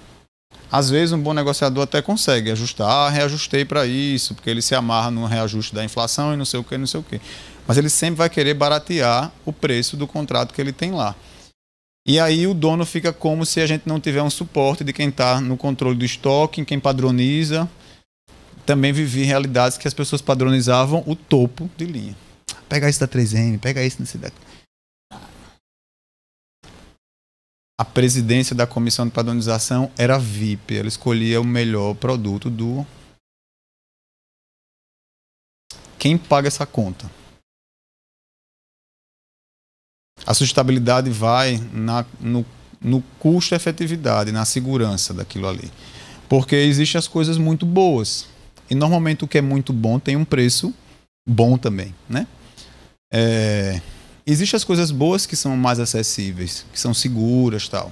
Às vezes um bom negociador até consegue ajustar, reajustei para isso, porque ele se amarra no reajuste da inflação e não sei o que, não sei o que. Mas ele sempre vai querer baratear o preço do contrato que ele tem lá. E aí o dono fica como se a gente não tiver um suporte de quem está no controle do estoque, quem padroniza. Também vivi realidades que as pessoas padronizavam o topo de linha. Pega isso da 3M, pega isso nesse daqui. A presidência da comissão de padronização era VIP. Ela escolhia o melhor produto do... Quem paga essa conta? A sustentabilidade vai no custo-efetividade, na segurança daquilo ali. Porque existem as coisas muito boas. E normalmente o que é muito bom tem um preço bom também, né? Existem as coisas boas que são mais acessíveis, que são seguras e tal.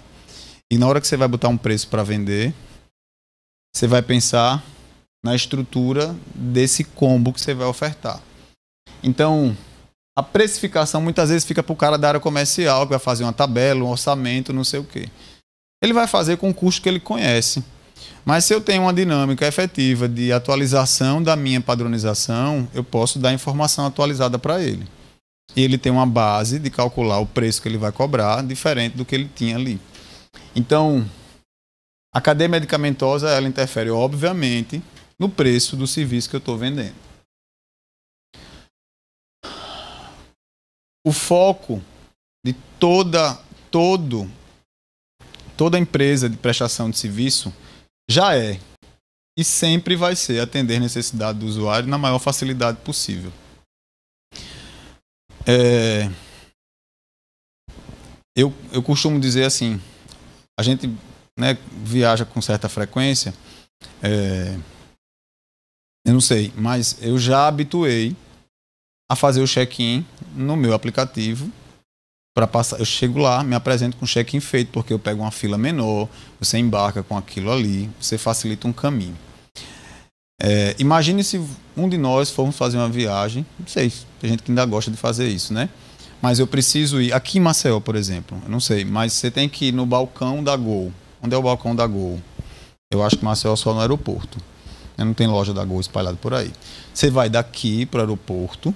E na hora que você vai botar um preço para vender, você vai pensar na estrutura desse combo que você vai ofertar. Então, a precificação muitas vezes fica para o cara da área comercial, que vai fazer uma tabela, um orçamento, não sei o quê. Ele vai fazer com o custo que ele conhece. Mas se eu tenho uma dinâmica efetiva de atualização da minha padronização, eu posso dar informação atualizada para ele. E ele tem uma base de calcular o preço que ele vai cobrar, diferente do que ele tinha ali. Então, a cadeia medicamentosa, ela interfere, obviamente, no preço do serviço que eu estou vendendo. O foco de toda empresa de prestação de serviço já é e sempre vai ser atender a necessidade do usuário na maior facilidade possível. eu costumo dizer assim, a gente, né, viaja com certa frequência, eu não sei, mas eu já habituei a fazer o check-in no meu aplicativo. Para passar, eu chego lá, me apresento com o check-in feito, porque eu pego uma fila menor, você embarca com aquilo ali, você facilita um caminho. Imagine se um de nós formos fazer uma viagem, não sei, tem gente que ainda gosta de fazer isso, né? Mas eu preciso ir, aqui em Maceió, por exemplo, eu não sei, mas você tem que ir no balcão da Gol. Onde é o balcão da Gol? Eu acho que Maceió só no aeroporto. Não tem loja da Gol espalhada por aí. Você vai daqui para o aeroporto,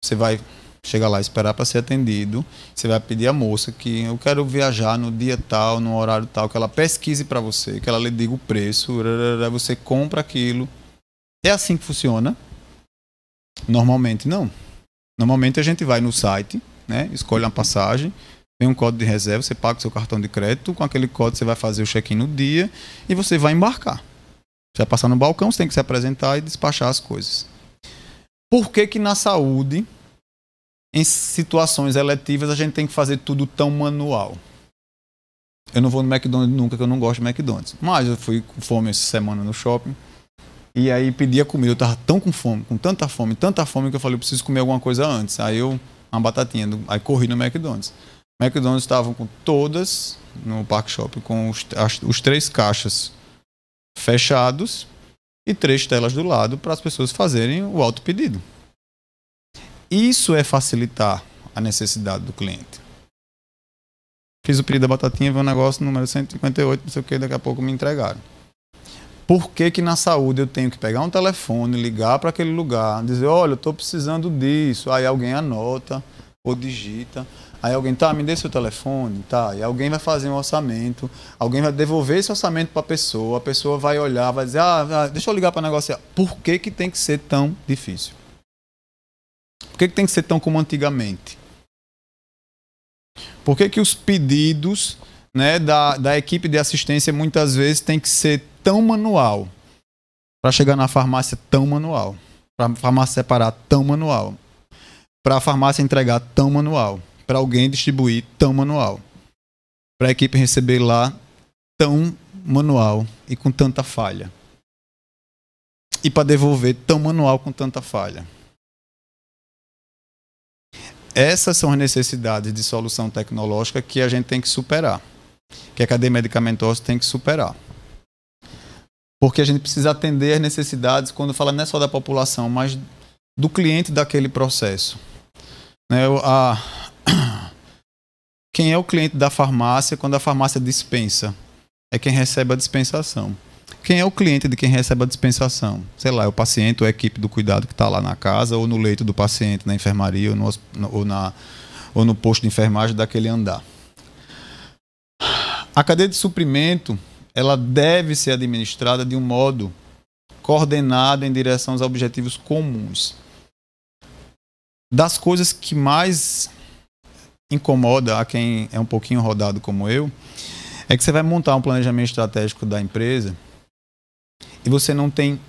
você vai chegar lá, esperar para ser atendido, você vai pedir à moça que eu quero viajar no dia tal, no horário tal, que ela pesquise para você, que ela lhe diga o preço, você compra aquilo. É assim que funciona? Normalmente não. Normalmente a gente vai no site, né, escolhe uma passagem, tem um código de reserva, você paga o seu cartão de crédito, com aquele código você vai fazer o check-in no dia e você vai embarcar. Você vai passar no balcão, você tem que se apresentar e despachar as coisas. Por que que na saúde, em situações eletivas, a gente tem que fazer tudo tão manual? Eu não vou no McDonald's nunca, que eu não gosto de McDonald's. Mas eu fui com fome essa semana no shopping. E aí pedi a comida. Eu tava tão com fome, com tanta fome, que eu falei, eu preciso comer alguma coisa antes. Aí uma batatinha. Aí corri no McDonald's. O McDonald's estavam com todas, no Parque Shopping, com os 3 caixas fechados e 3 telas do lado para as pessoas fazerem o autopedido. Isso é facilitar a necessidade do cliente. Fiz o pedido da batatinha, veio um negócio número 158, não sei o que, daqui a pouco me entregaram. Por que que na saúde eu tenho que pegar um telefone, ligar para aquele lugar, dizer, olha, eu estou precisando disso, aí alguém anota ou digita, aí alguém, tá, me dê seu telefone, tá, e alguém vai fazer um orçamento, alguém vai devolver esse orçamento para a pessoa vai olhar, vai dizer, deixa eu ligar para negociar. Por que que tem que ser tão difícil? Por que que tem que ser tão como antigamente? Por que que os pedidos, né, da equipe de assistência muitas vezes tem que ser tão manual? Para chegar na farmácia tão manual. Para a farmácia separar tão manual. Para a farmácia entregar tão manual. Para alguém distribuir tão manual. Para a equipe receber lá tão manual e com tanta falha. E para devolver tão manual com tanta falha. Essas são as necessidades de solução tecnológica que a gente tem que superar. Que a cadeia medicamentosa tem que superar. Porque a gente precisa atender as necessidades, quando fala não é só da população, mas do cliente daquele processo. Né? Quem é o cliente da farmácia quando a farmácia dispensa? É quem recebe a dispensação. Quem é o cliente de quem recebe a dispensação? Sei lá, é o paciente ou a equipe do cuidado que está lá na casa ou no leito do paciente, na enfermaria ou no posto de enfermagem daquele andar. A cadeia de suprimento, ela deve ser administrada de um modo coordenado em direção aos objetivos comuns. Das coisas que mais incomoda a quem é um pouquinho rodado como eu, é que você vai montar um planejamento estratégico da empresa e você não tem,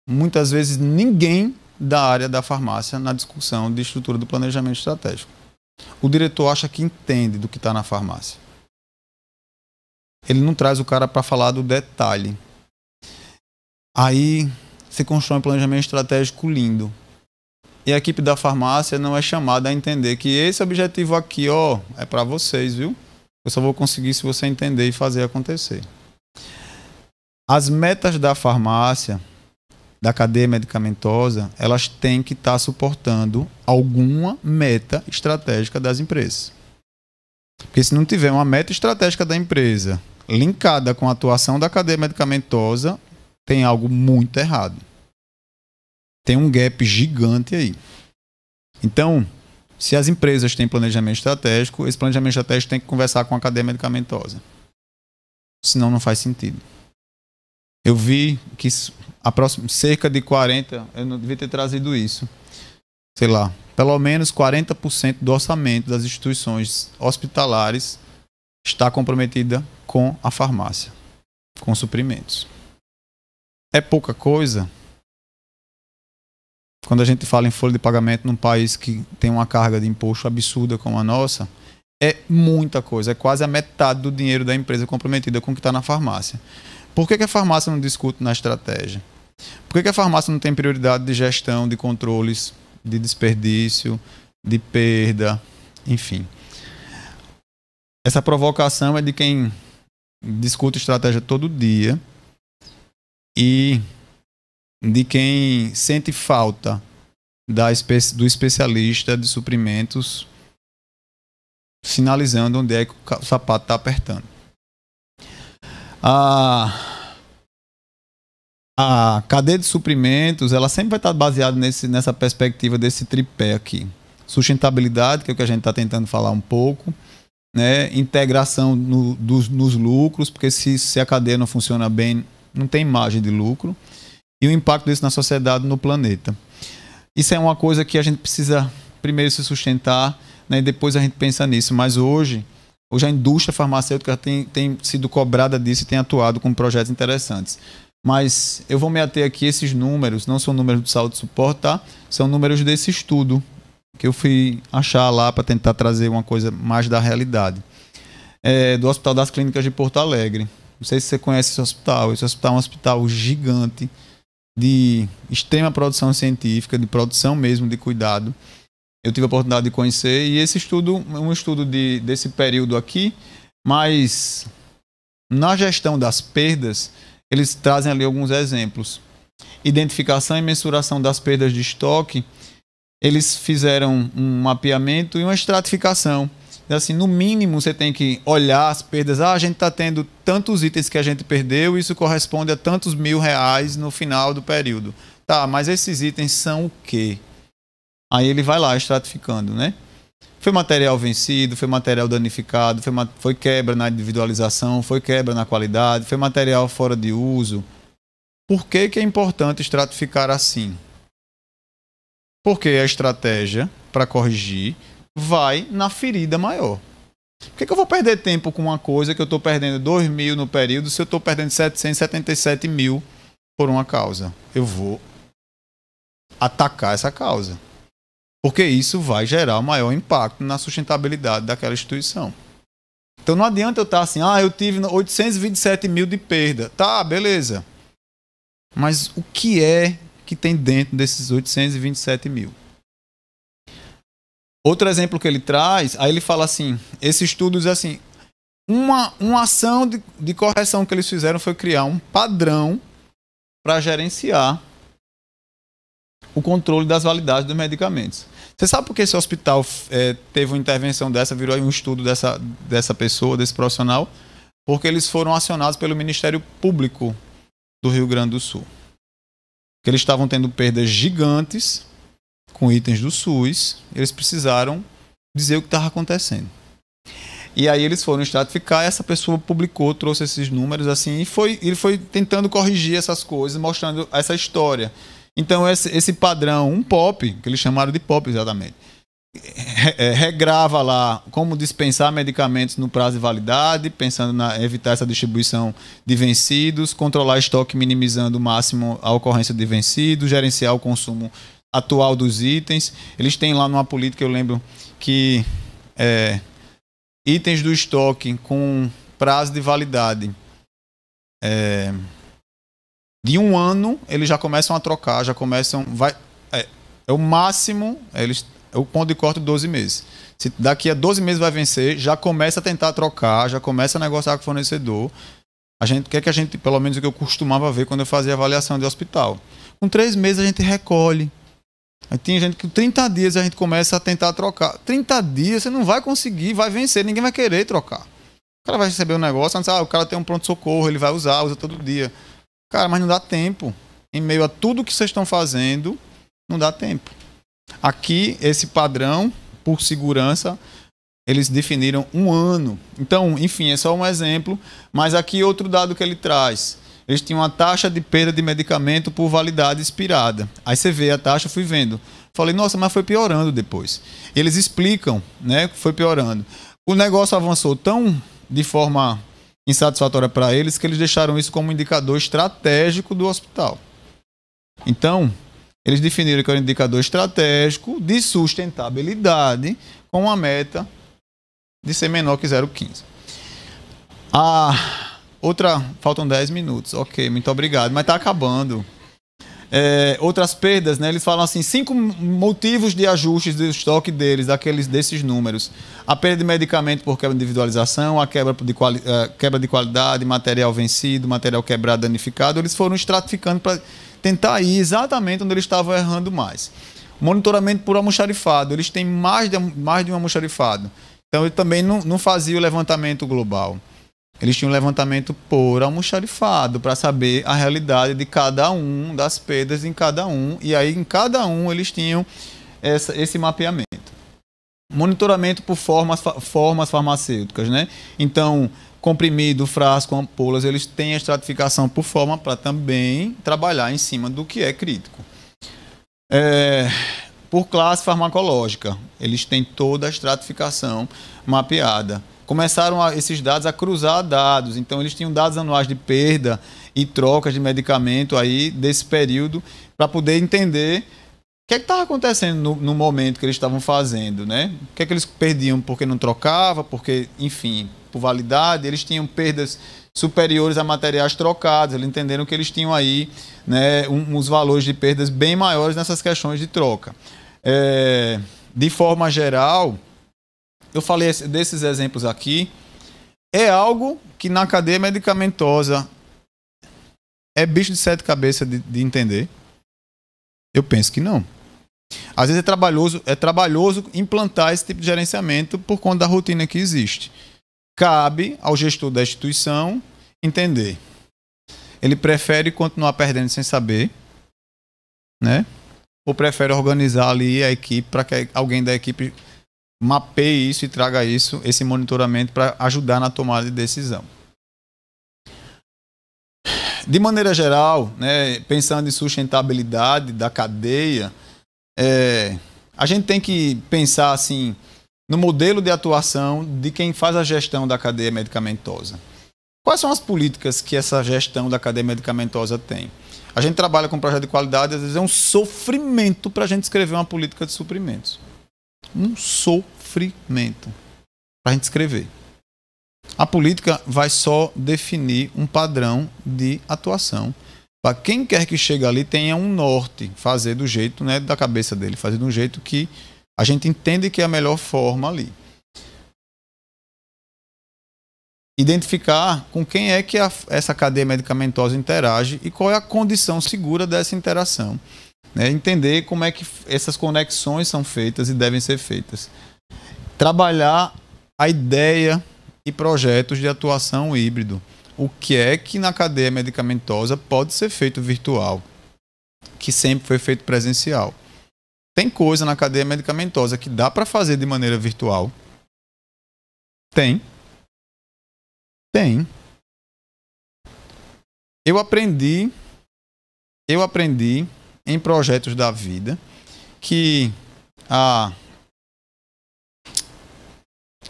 muitas vezes, ninguém da área da farmácia na discussão de estrutura do planejamento estratégico. O diretor acha que entende do que está na farmácia. Ele não traz o cara para falar do detalhe. Aí se constrói um planejamento estratégico lindo. E a equipe da farmácia não é chamada a entender que esse objetivo aqui, é para vocês, viu? Eu só vou conseguir se você entender e fazer acontecer. As metas da farmácia, da cadeia medicamentosa, elas têm que estar suportando alguma meta estratégica das empresas. Porque se não tiver uma meta estratégica da empresa linkada com a atuação da cadeia medicamentosa, tem algo muito errado. Tem um gap gigante aí. Então, se as empresas têm planejamento estratégico, esse planejamento estratégico tem que conversar com a cadeia medicamentosa. Senão não faz sentido. Eu vi que cerca de 40%, eu não devia ter trazido isso, sei lá, pelo menos 40% do orçamento das instituições hospitalares está comprometida com a farmácia, com suprimentos. É pouca coisa? Quando a gente fala em folha de pagamento num país que tem uma carga de imposto absurda como a nossa, É muita coisa, é quase a metade do dinheiro da empresa comprometida com o que está na farmácia. Por que a farmácia não discute na estratégia? Por que a farmácia não tem prioridade de gestão, de controles, de desperdício, de perda, enfim? Essa provocação é de quem discute estratégia todo dia e de quem sente falta do especialista de suprimentos sinalizando onde é que o sapato está apertando. A cadeia de suprimentos, ela sempre vai estar baseada nessa perspectiva desse tripé aqui. Sustentabilidade, que é o que a gente está tentando falar um pouco, né? Integração nos lucros, porque se a cadeia não funciona bem, não tem margem de lucro. E o impacto disso na sociedade, no planeta. Isso é uma coisa que a gente precisa primeiro se sustentar, né? E depois a gente pensa nisso. Mas hoje a indústria farmacêutica tem sido cobrada disso e tem atuado com projetos interessantes. Mas eu vou me ater aqui, esses números não são números do Saúde Suporte, tá? São números desse estudo que eu fui achar lá para tentar trazer uma coisa mais da realidade. Do Hospital das Clínicas de Porto Alegre. Não sei se você conhece esse hospital. Esse hospital é um hospital gigante, de extrema produção científica, de produção mesmo, de cuidado. Eu tive a oportunidade de conhecer, e esse estudo é um estudo desse período aqui, mas na gestão das perdas, eles trazem ali alguns exemplos. Identificação e mensuração das perdas de estoque, eles fizeram um mapeamento e uma estratificação. Assim, no mínimo, você tem que olhar as perdas. A gente está tendo tantos itens que a gente perdeu, isso corresponde a tantos R$1.000 no final do período. Tá, mas esses itens são o quê? Aí ele vai lá estratificando, né? Foi material vencido, foi material danificado, foi quebra na individualização, foi quebra na qualidade, foi material fora de uso. Por que é importante estratificar assim? Porque a estratégia para corrigir vai na ferida maior. Por que eu vou perder tempo com uma coisa que eu estou perdendo 2.000 no período se eu estou perdendo 777 mil por uma causa? Eu vou atacar essa causa. Porque isso vai gerar um maior impacto na sustentabilidade daquela instituição. Então não adianta eu estar assim, eu tive 827 mil de perda. Tá, beleza. Mas o que é que tem dentro desses 827 mil? Outro exemplo que ele traz, aí ele fala assim, esse estudo diz assim, uma ação de correção que eles fizeram foi criar um padrão para gerenciar o controle das validades dos medicamentos. Você sabe por que esse hospital teve uma intervenção dessa, virou um estudo dessa pessoa, desse profissional? Porque eles foram acionados pelo Ministério Público do Rio Grande do Sul. Porque eles estavam tendo perdas gigantes com itens do SUS, eles precisaram dizer o que estava acontecendo. E aí eles foram estratificar, essa pessoa publicou, trouxe esses números assim, e ele foi tentando corrigir essas coisas, mostrando essa história. Então esse padrão, um POP, que eles chamaram de POP exatamente, regrava lá como dispensar medicamentos no prazo de validade, pensando em evitar essa distribuição de vencidos, controlar estoque minimizando o máximo a ocorrência de vencidos, gerenciar o consumo atual dos itens. Eles têm lá numa política, eu lembro que itens do estoque com prazo de validade de 1 ano, eles já começam a trocar, é o máximo, é o ponto de corte de 12 meses. Se daqui a 12 meses vai vencer, já começa a tentar trocar, já começa a negociar com o fornecedor. O que é que a gente, pelo menos o que eu costumava ver quando eu fazia avaliação de hospital. Com 3 meses a gente recolhe. Aí tem gente que com 30 dias a gente começa a tentar trocar. 30 dias você não vai conseguir, vai vencer, ninguém vai querer trocar. O cara vai receber um negócio, o cara tem um pronto-socorro, ele vai usa todo dia. Cara, mas não dá tempo. Em meio a tudo que vocês estão fazendo, não dá tempo. Aqui, esse padrão, por segurança, eles definiram 1 ano. Então, enfim, é só um exemplo. Mas aqui outro dado que ele traz. Eles tinham uma taxa de perda de medicamento por validade expirada. Aí você vê a taxa, eu fui vendo. Falei, nossa, mas foi piorando depois. Eles explicam, né, que foi piorando. O negócio avançou tão de forma insatisfatória para eles que eles deixaram isso como indicador estratégico do hospital. Então, eles definiram que era um indicador estratégico de sustentabilidade com uma meta de ser menor que 0,15. Faltam 10 minutos. Ok, muito obrigado, mas está acabando. Outras perdas, né? Eles falam assim, 5 motivos de ajustes do estoque deles, desses números. A perda de medicamento por quebra de individualização, a quebra de qualidade, material vencido, material quebrado, danificado. Eles foram estratificando para tentar ir exatamente onde eles estavam errando mais. Monitoramento por almoxarifado. Eles têm mais de um almoxarifado. Então, ele também não fazia o levantamento global. Eles tinham um levantamento por almoxarifado para saber a realidade de cada um, das perdas em cada um. E aí, em cada um, eles tinham esse mapeamento. Monitoramento por formas farmacêuticas, né? Então, comprimido, frasco, ampolas, eles têm a estratificação por forma para também trabalhar em cima do que é crítico. Por classe farmacológica, eles têm toda a estratificação mapeada. Começaram esses dados a cruzar dados, então eles tinham dados anuais de perda e trocas de medicamento aí desse período para poder entender o que estava acontecendo no momento que eles estavam fazendo, né? O que eles perdiam porque não trocava, porque, enfim, por validade, eles tinham perdas superiores a materiais trocados, eles entenderam que eles tinham aí, né, uns valores de perdas bem maiores nessas questões de troca. De forma geral, eu falei desses exemplos aqui, é algo que na cadeia medicamentosa é bicho de 7 cabeças de entender. Eu penso que não. Às vezes é trabalhoso implantar esse tipo de gerenciamento por conta da rotina que existe. Cabe ao gestor da instituição entender. Ele prefere continuar perdendo sem saber, né? Ou prefere organizar ali a equipe para que alguém da equipe mapeie isso e traga esse monitoramento para ajudar na tomada de decisão. De maneira geral, né, pensando em sustentabilidade da cadeia, a gente tem que pensar assim, no modelo de atuação de quem faz a gestão da cadeia medicamentosa. Quais são as políticas que essa gestão da cadeia medicamentosa tem? A gente trabalha com projeto de qualidade, às vezes é um sofrimento para a gente escrever uma política de suprimentos. Um sofrimento para a gente escrever. A política vai só definir um padrão de atuação. Para quem quer que chegue ali tenha um norte, fazer do jeito, né, da cabeça dele, fazer do jeito que a gente entende que é a melhor forma ali. Identificar com quem é que essa cadeia medicamentosa interage e qual é a condição segura dessa interação. Entender como é que essas conexões são feitas e devem ser feitas. Trabalhar a ideia e projetos de atuação híbrido. O que é que na cadeia medicamentosa pode ser feito virtual, que sempre foi feito presencial. Tem coisa na cadeia medicamentosa que dá para fazer de maneira virtual? Tem. Eu aprendi em projetos da vida que a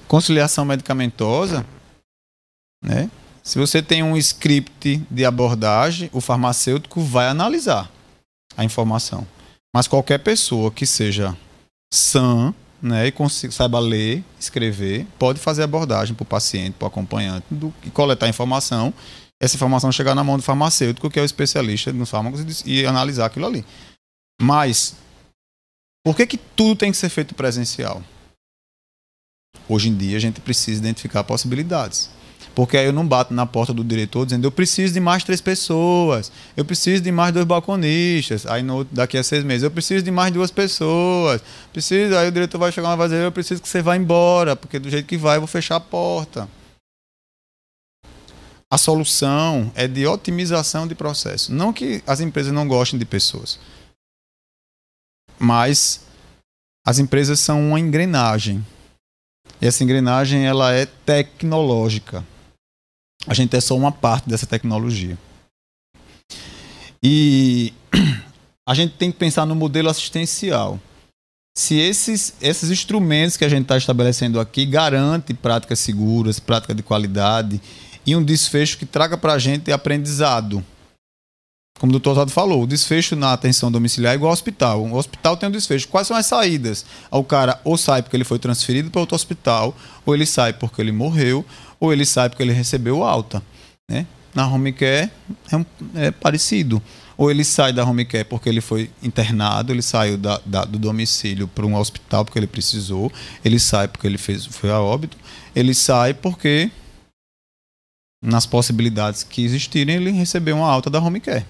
conciliação medicamentosa, né? Se você tem um script de abordagem, o farmacêutico vai analisar a informação. Mas qualquer pessoa que seja sã, né, e saiba ler, escrever, pode fazer abordagem para o paciente, para o acompanhante, e coletar informação. Essa informação chegar na mão do farmacêutico, que é o especialista nos fármacos, e analisar aquilo ali. Mas, por que tudo tem que ser feito presencial? Hoje em dia, a gente precisa identificar possibilidades. Porque aí eu não bato na porta do diretor dizendo eu preciso de mais 3 pessoas, eu preciso de mais 2 balconistas, aí daqui a 6 meses eu preciso de mais 2 pessoas, aí o diretor vai chegar e vai dizer eu preciso que você vá embora, porque do jeito que vai eu vou fechar a porta. A solução é de otimização de processo. Não que as empresas não gostem de pessoas, mas as empresas são uma engrenagem. E essa engrenagem ela é tecnológica. A gente é só uma parte dessa tecnologia. E a gente tem que pensar no modelo assistencial. Se esses instrumentos que a gente está estabelecendo aqui garantem práticas seguras, prática de qualidade e um desfecho que traga para a gente aprendizado. como o doutor Oswaldo falou, o desfecho na atenção domiciliar é igual ao hospital. O hospital tem um desfecho. Quais são as saídas? O cara ou sai porque ele foi transferido para outro hospital, ou ele sai porque ele morreu, ou ele sai porque ele recebeu alta. Né? Na home care é parecido. Ou ele sai da home care porque ele foi internado, ele saiu do domicílio para um hospital porque ele precisou, ele sai porque ele foi a óbito, ele sai porque, nas possibilidades que existirem, ele recebeu uma alta da home care.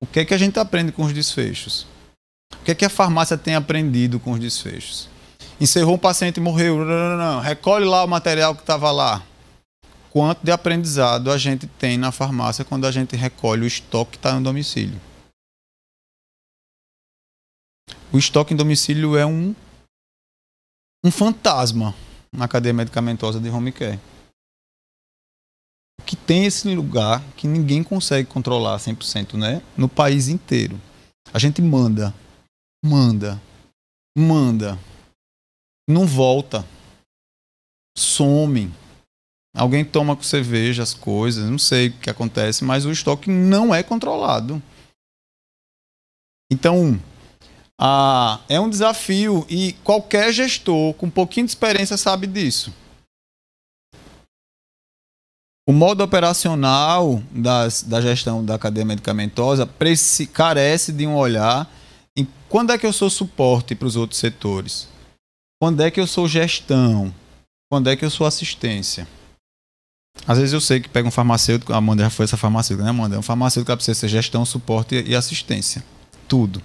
O que é que a gente aprende com os desfechos? O que é que a farmácia tem aprendido com os desfechos? Encerrou um paciente e morreu. Recolhe lá o material que estava lá. Quanto de aprendizado a gente tem na farmácia quando a gente recolhe o estoque que está no domicílio? O estoque em domicílio é um fantasma na cadeia medicamentosa de home care. Que tem esse lugar que ninguém consegue controlar 100%, né? No país inteiro. A gente manda. Não volta. Some. Alguém toma com cerveja as coisas, não sei o que acontece, mas o estoque não é controlado. Então, é um desafio e qualquer gestor com um pouquinho de experiência sabe disso. O modo operacional da gestão da cadeia medicamentosa carece de um olhar em quando é que eu sou suporte para os outros setores, quando é que eu sou gestão, quando é que eu sou assistência. Às vezes eu sei que pega um farmacêutico, a Amanda já foi essa farmacêutica, né, Amanda? É um farmacêutico que precisa ser gestão, suporte e assistência. Tudo.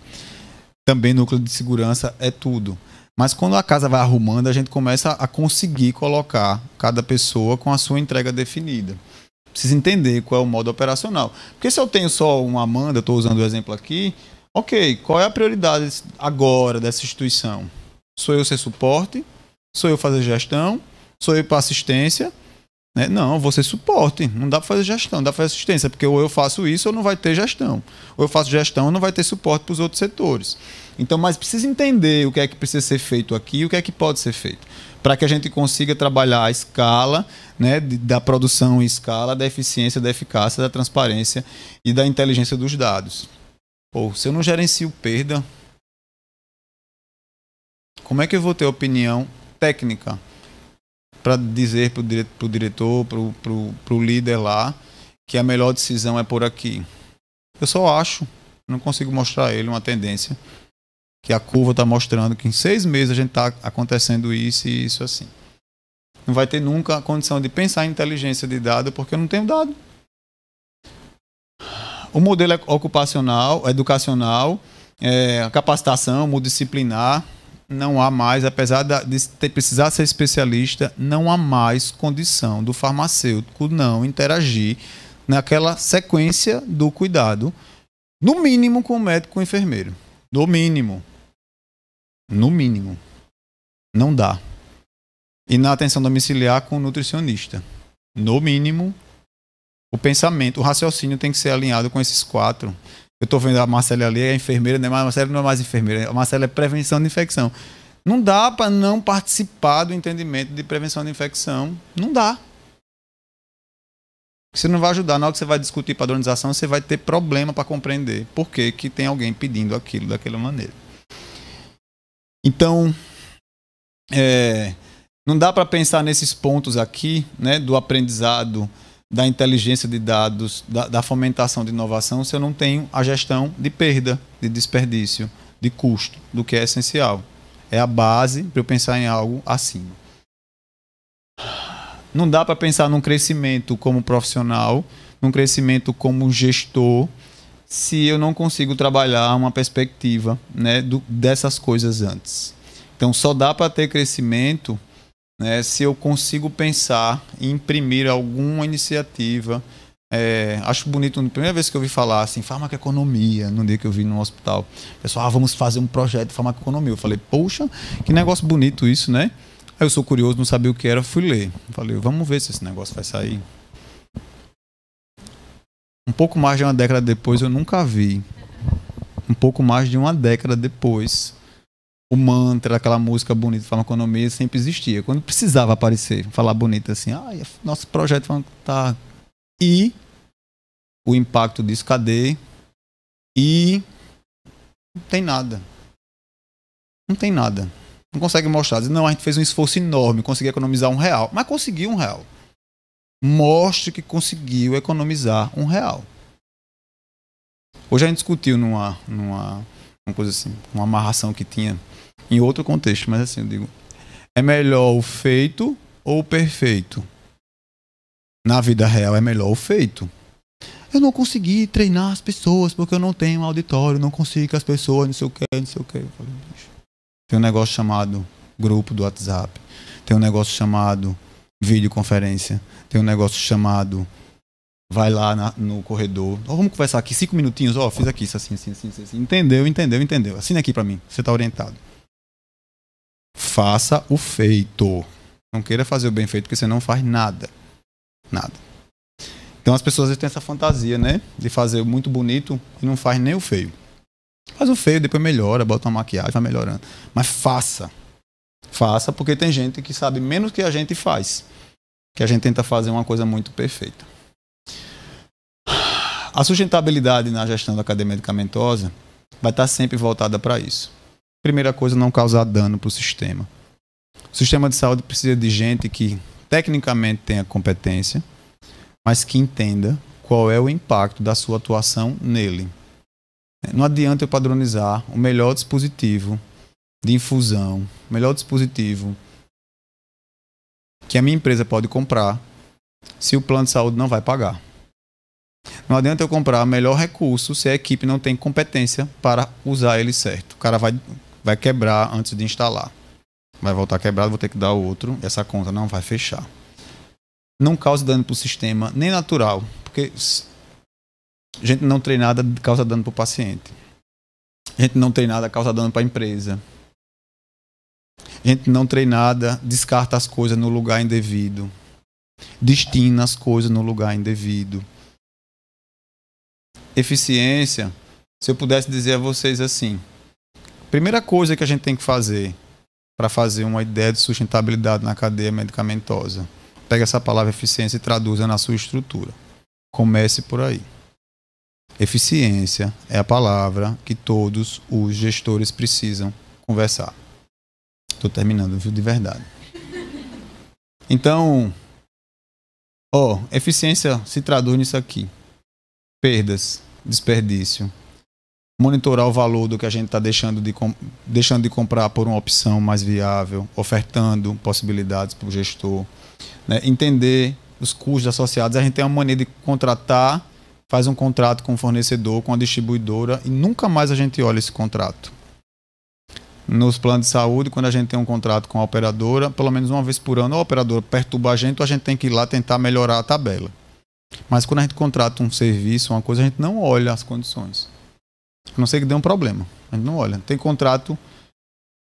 Também núcleo de segurança é tudo. Mas quando a casa vai arrumando, a gente começa a conseguir colocar cada pessoa com a sua entrega definida. Precisa entender qual é o modo operacional. Porque se eu tenho só uma Amanda, estou usando o exemplo aqui, ok, qual é a prioridade agora dessa instituição? Sou eu ser suporte? Sou eu fazer gestão? Sou eu para assistência? Né? Não, vou ser suporte. Não dá para fazer gestão, não dá para fazer assistência, porque ou eu faço isso ou não vai ter gestão. Ou eu faço gestão ou não vai ter suporte para os outros setores. Então, mas precisa entender o que é que precisa ser feito aqui e o que é que pode ser feito. Para que a gente consiga trabalhar a escala, né, da produção em escala, da eficiência, da eficácia, da transparência e da inteligência dos dados. Pô, se eu não gerencio perda, como é que eu vou ter opinião técnica para dizer para o diretor, para o líder lá, que a melhor decisão é por aqui? Eu só acho, não consigo mostrar a ele uma tendência, que a curva está mostrando que em 6 meses a gente está acontecendo isso e isso assim. Não vai ter nunca a condição de pensar em inteligência de dado, porque eu não tenho dado. O modelo ocupacional, educacional, a capacitação multidisciplinar, não há mais, apesar de precisar ser especialista, não há mais condição do farmacêutico não interagir naquela sequência do cuidado, no mínimo com o médico e com o enfermeiro. No mínimo. No mínimo. Não dá. E na atenção domiciliar com o nutricionista. No mínimo, o pensamento, o raciocínio tem que ser alinhado com esses 4. Eu estou vendo a Marcela ali, é enfermeira, né? Mas a Marcela não é mais enfermeira. A Marcela é prevenção de infecção. Não dá para não participar do entendimento de prevenção de infecção. Não dá. Você não vai ajudar. Na hora que você vai discutir padronização, você vai ter problema para compreender por que tem alguém pedindo aquilo daquela maneira. Então, não dá para pensar nesses pontos aqui, né, do aprendizado, da inteligência de dados, da fomentação de inovação, se eu não tenho a gestão de perda, de desperdício, de custo, do que é essencial. É a base para eu pensar em algo acima. Não dá para pensar num crescimento como profissional, num crescimento como gestor, se eu não consigo trabalhar uma perspectiva, né, dessas coisas antes. Então, só dá para ter crescimento, né, se eu consigo pensar em imprimir alguma iniciativa. Acho bonito, na primeira vez que eu ouvi falar assim, farmacoeconomia, no dia que eu vi no hospital, pessoal, vamos fazer um projeto de farmacoeconomia. Eu falei, poxa, que negócio bonito isso, né? Aí eu sou curioso, não sabia o que era, fui ler. Falei, vamos ver se esse negócio vai sair. Um pouco mais de uma década depois, eu nunca vi. Um pouco mais de uma década depois, o mantra, aquela música bonita de farmacoeconomia sempre existia. Quando precisava aparecer, falar bonito assim, nosso projeto tá... E o impacto disso, cadê? E não tem nada. Não tem nada. Não consegue mostrar. Diz, não, a gente fez um esforço enorme, conseguiu economizar R$1. Mas conseguiu R$1. Mostre que conseguiu economizar R$1. Hoje a gente discutiu numa coisa assim, uma amarração que tinha em outro contexto, mas assim, eu digo, é melhor o feito ou o perfeito? Na vida real é melhor o feito. Eu não consegui treinar as pessoas porque eu não tenho um auditório, não consigo que as pessoas, não sei o que, não sei o que. Eu falei, tem um negócio chamado grupo do WhatsApp, tem um negócio chamado videoconferência, tem um negócio chamado vai lá no corredor, vamos conversar aqui 5 minutinhos, fiz aqui isso assim. Entendeu. Assina aqui pra mim, você tá orientado. Faça o feito. Não queira fazer o bem feito porque você não faz nada. Nada. Então as pessoas têm essa fantasia, né? De fazer muito bonito e não faz nem o feio. Faz o feio, depois melhora, bota uma maquiagem, vai melhorando. Mas faça. Faça, porque tem gente que sabe menos que a gente faz. Que a gente tenta fazer uma coisa muito perfeita. A sustentabilidade na gestão da cadeia medicamentosa vai estar sempre voltada para isso. Primeira coisa, não causar dano para o sistema. O sistema de saúde precisa de gente que tecnicamente tenha competência, mas que entenda qual é o impacto da sua atuação nele. Não adianta eu padronizar o melhor dispositivo de infusão, o melhor dispositivo que a minha empresa pode comprar se o plano de saúde não vai pagar. Não adianta eu comprar o melhor recurso se a equipe não tem competência para usar ele certo. O cara vai quebrar antes de instalar. Vai voltar quebrado, vou ter que dar outro. Essa conta não vai fechar. Não cause dano para o sistema, nem natural. Porque gente não treinada causa dano para o paciente. Gente não treinada causa dano para a empresa. Gente não treinada descarta as coisas no lugar indevido. Destina as coisas no lugar indevido. Eficiência, se eu pudesse dizer a vocês assim, primeira coisa que a gente tem que fazer para fazer uma ideia de sustentabilidade na cadeia medicamentosa, pega essa palavra eficiência e traduza na sua estrutura. Comece por aí. Eficiência é a palavra que todos os gestores precisam conversar. Estou terminando, viu, de verdade. Então, eficiência se traduz nisso aqui. Perdas, desperdício, monitorar o valor do que a gente está deixando de comprar por uma opção mais viável, ofertando possibilidades para o gestor, né? Entender os custos associados. A gente tem uma mania de contratar, faz um contrato com o fornecedor, com a distribuidora e nunca mais a gente olha esse contrato. Nos planos de saúde, quando a gente tem um contrato com a operadora, pelo menos uma vez por ano, a operadora perturba a gente, ou a gente tem que ir lá tentar melhorar a tabela. Mas quando a gente contrata um serviço, uma coisa, a gente não olha as condições. A não ser que dê um problema. A gente não olha. Tem contrato...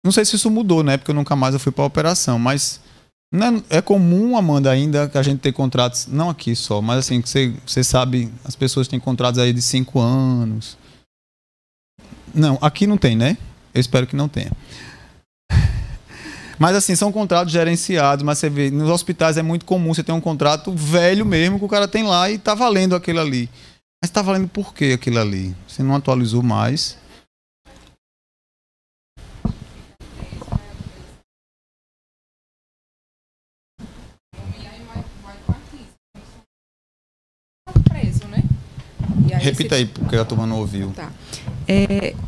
Não sei se isso mudou, né? Porque eu nunca mais fui para a operação. Mas é comum, Amanda, ainda que a gente tenha contratos... Não aqui só, mas assim, que você sabe, as pessoas têm contratos aí de 5 anos. Não, aqui não tem, né? Eu espero que não tenha. Mas assim, são contratos gerenciados, mas você vê, nos hospitais é muito comum você ter um contrato velho mesmo, que o cara tem lá e está valendo aquilo ali. Mas está valendo por quê aquilo ali? Você não atualizou mais. Repita aí, porque a turma não ouviu. Tá.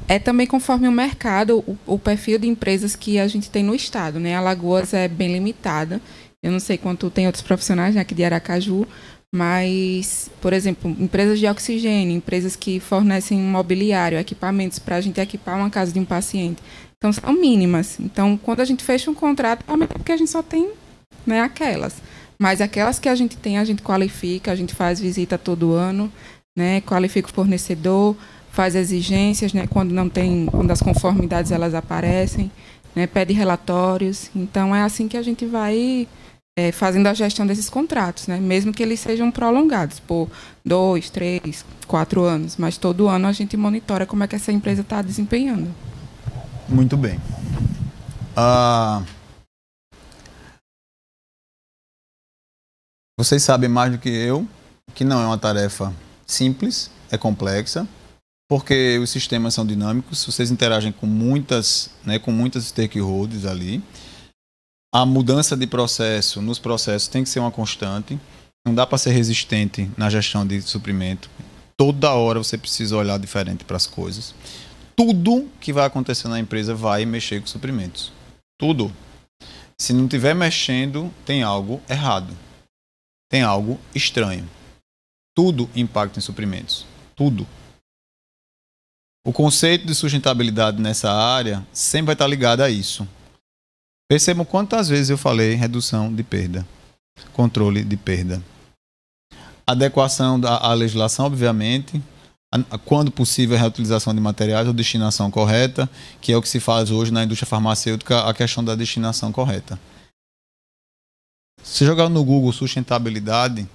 É também conforme o mercado, o perfil de empresas que a gente tem no estado, né? Alagoas é bem limitada. Eu não sei quanto tem outros profissionais, né, aqui de Aracaju, mas, por exemplo, empresas de oxigênio, empresas que fornecem mobiliário, equipamentos para a gente equipar uma casa de um paciente. Então, são mínimas. Então, quando a gente fecha um contrato, é porque a gente só tem, né, aquelas. Mas aquelas que a gente tem, a gente qualifica, a gente faz visita todo ano, né, qualifica o fornecedor, faz exigências, né, quando as conformidades elas aparecem, né, pede relatórios. Então, é assim que a gente vai fazendo a gestão desses contratos, né, mesmo que eles sejam prolongados por 2, 3, 4 anos. Mas todo ano a gente monitora como é que essa empresa está desempenhando. Muito bem. Vocês sabem mais do que eu que não é uma tarefa simples, é complexa, porque os sistemas são dinâmicos, vocês interagem com muitas stakeholders ali. A mudança de processo nos processos tem que ser uma constante. Não dá para ser resistente na gestão de suprimento. Toda hora você precisa olhar diferente para as coisas. Tudo que vai acontecer na empresa vai mexer com suprimentos. Tudo. Se não estiver mexendo, tem algo errado. Tem algo estranho. Tudo impacta em suprimentos. Tudo. O conceito de sustentabilidade nessa área sempre vai estar ligado a isso. Percebam quantas vezes eu falei redução de perda, controle de perda. Adequação à legislação, obviamente. Quando possível, a reutilização de materiais ou destinação correta, que é o que se faz hoje na indústria farmacêutica, a questão da destinação correta. Se jogar no Google sustentabilidade,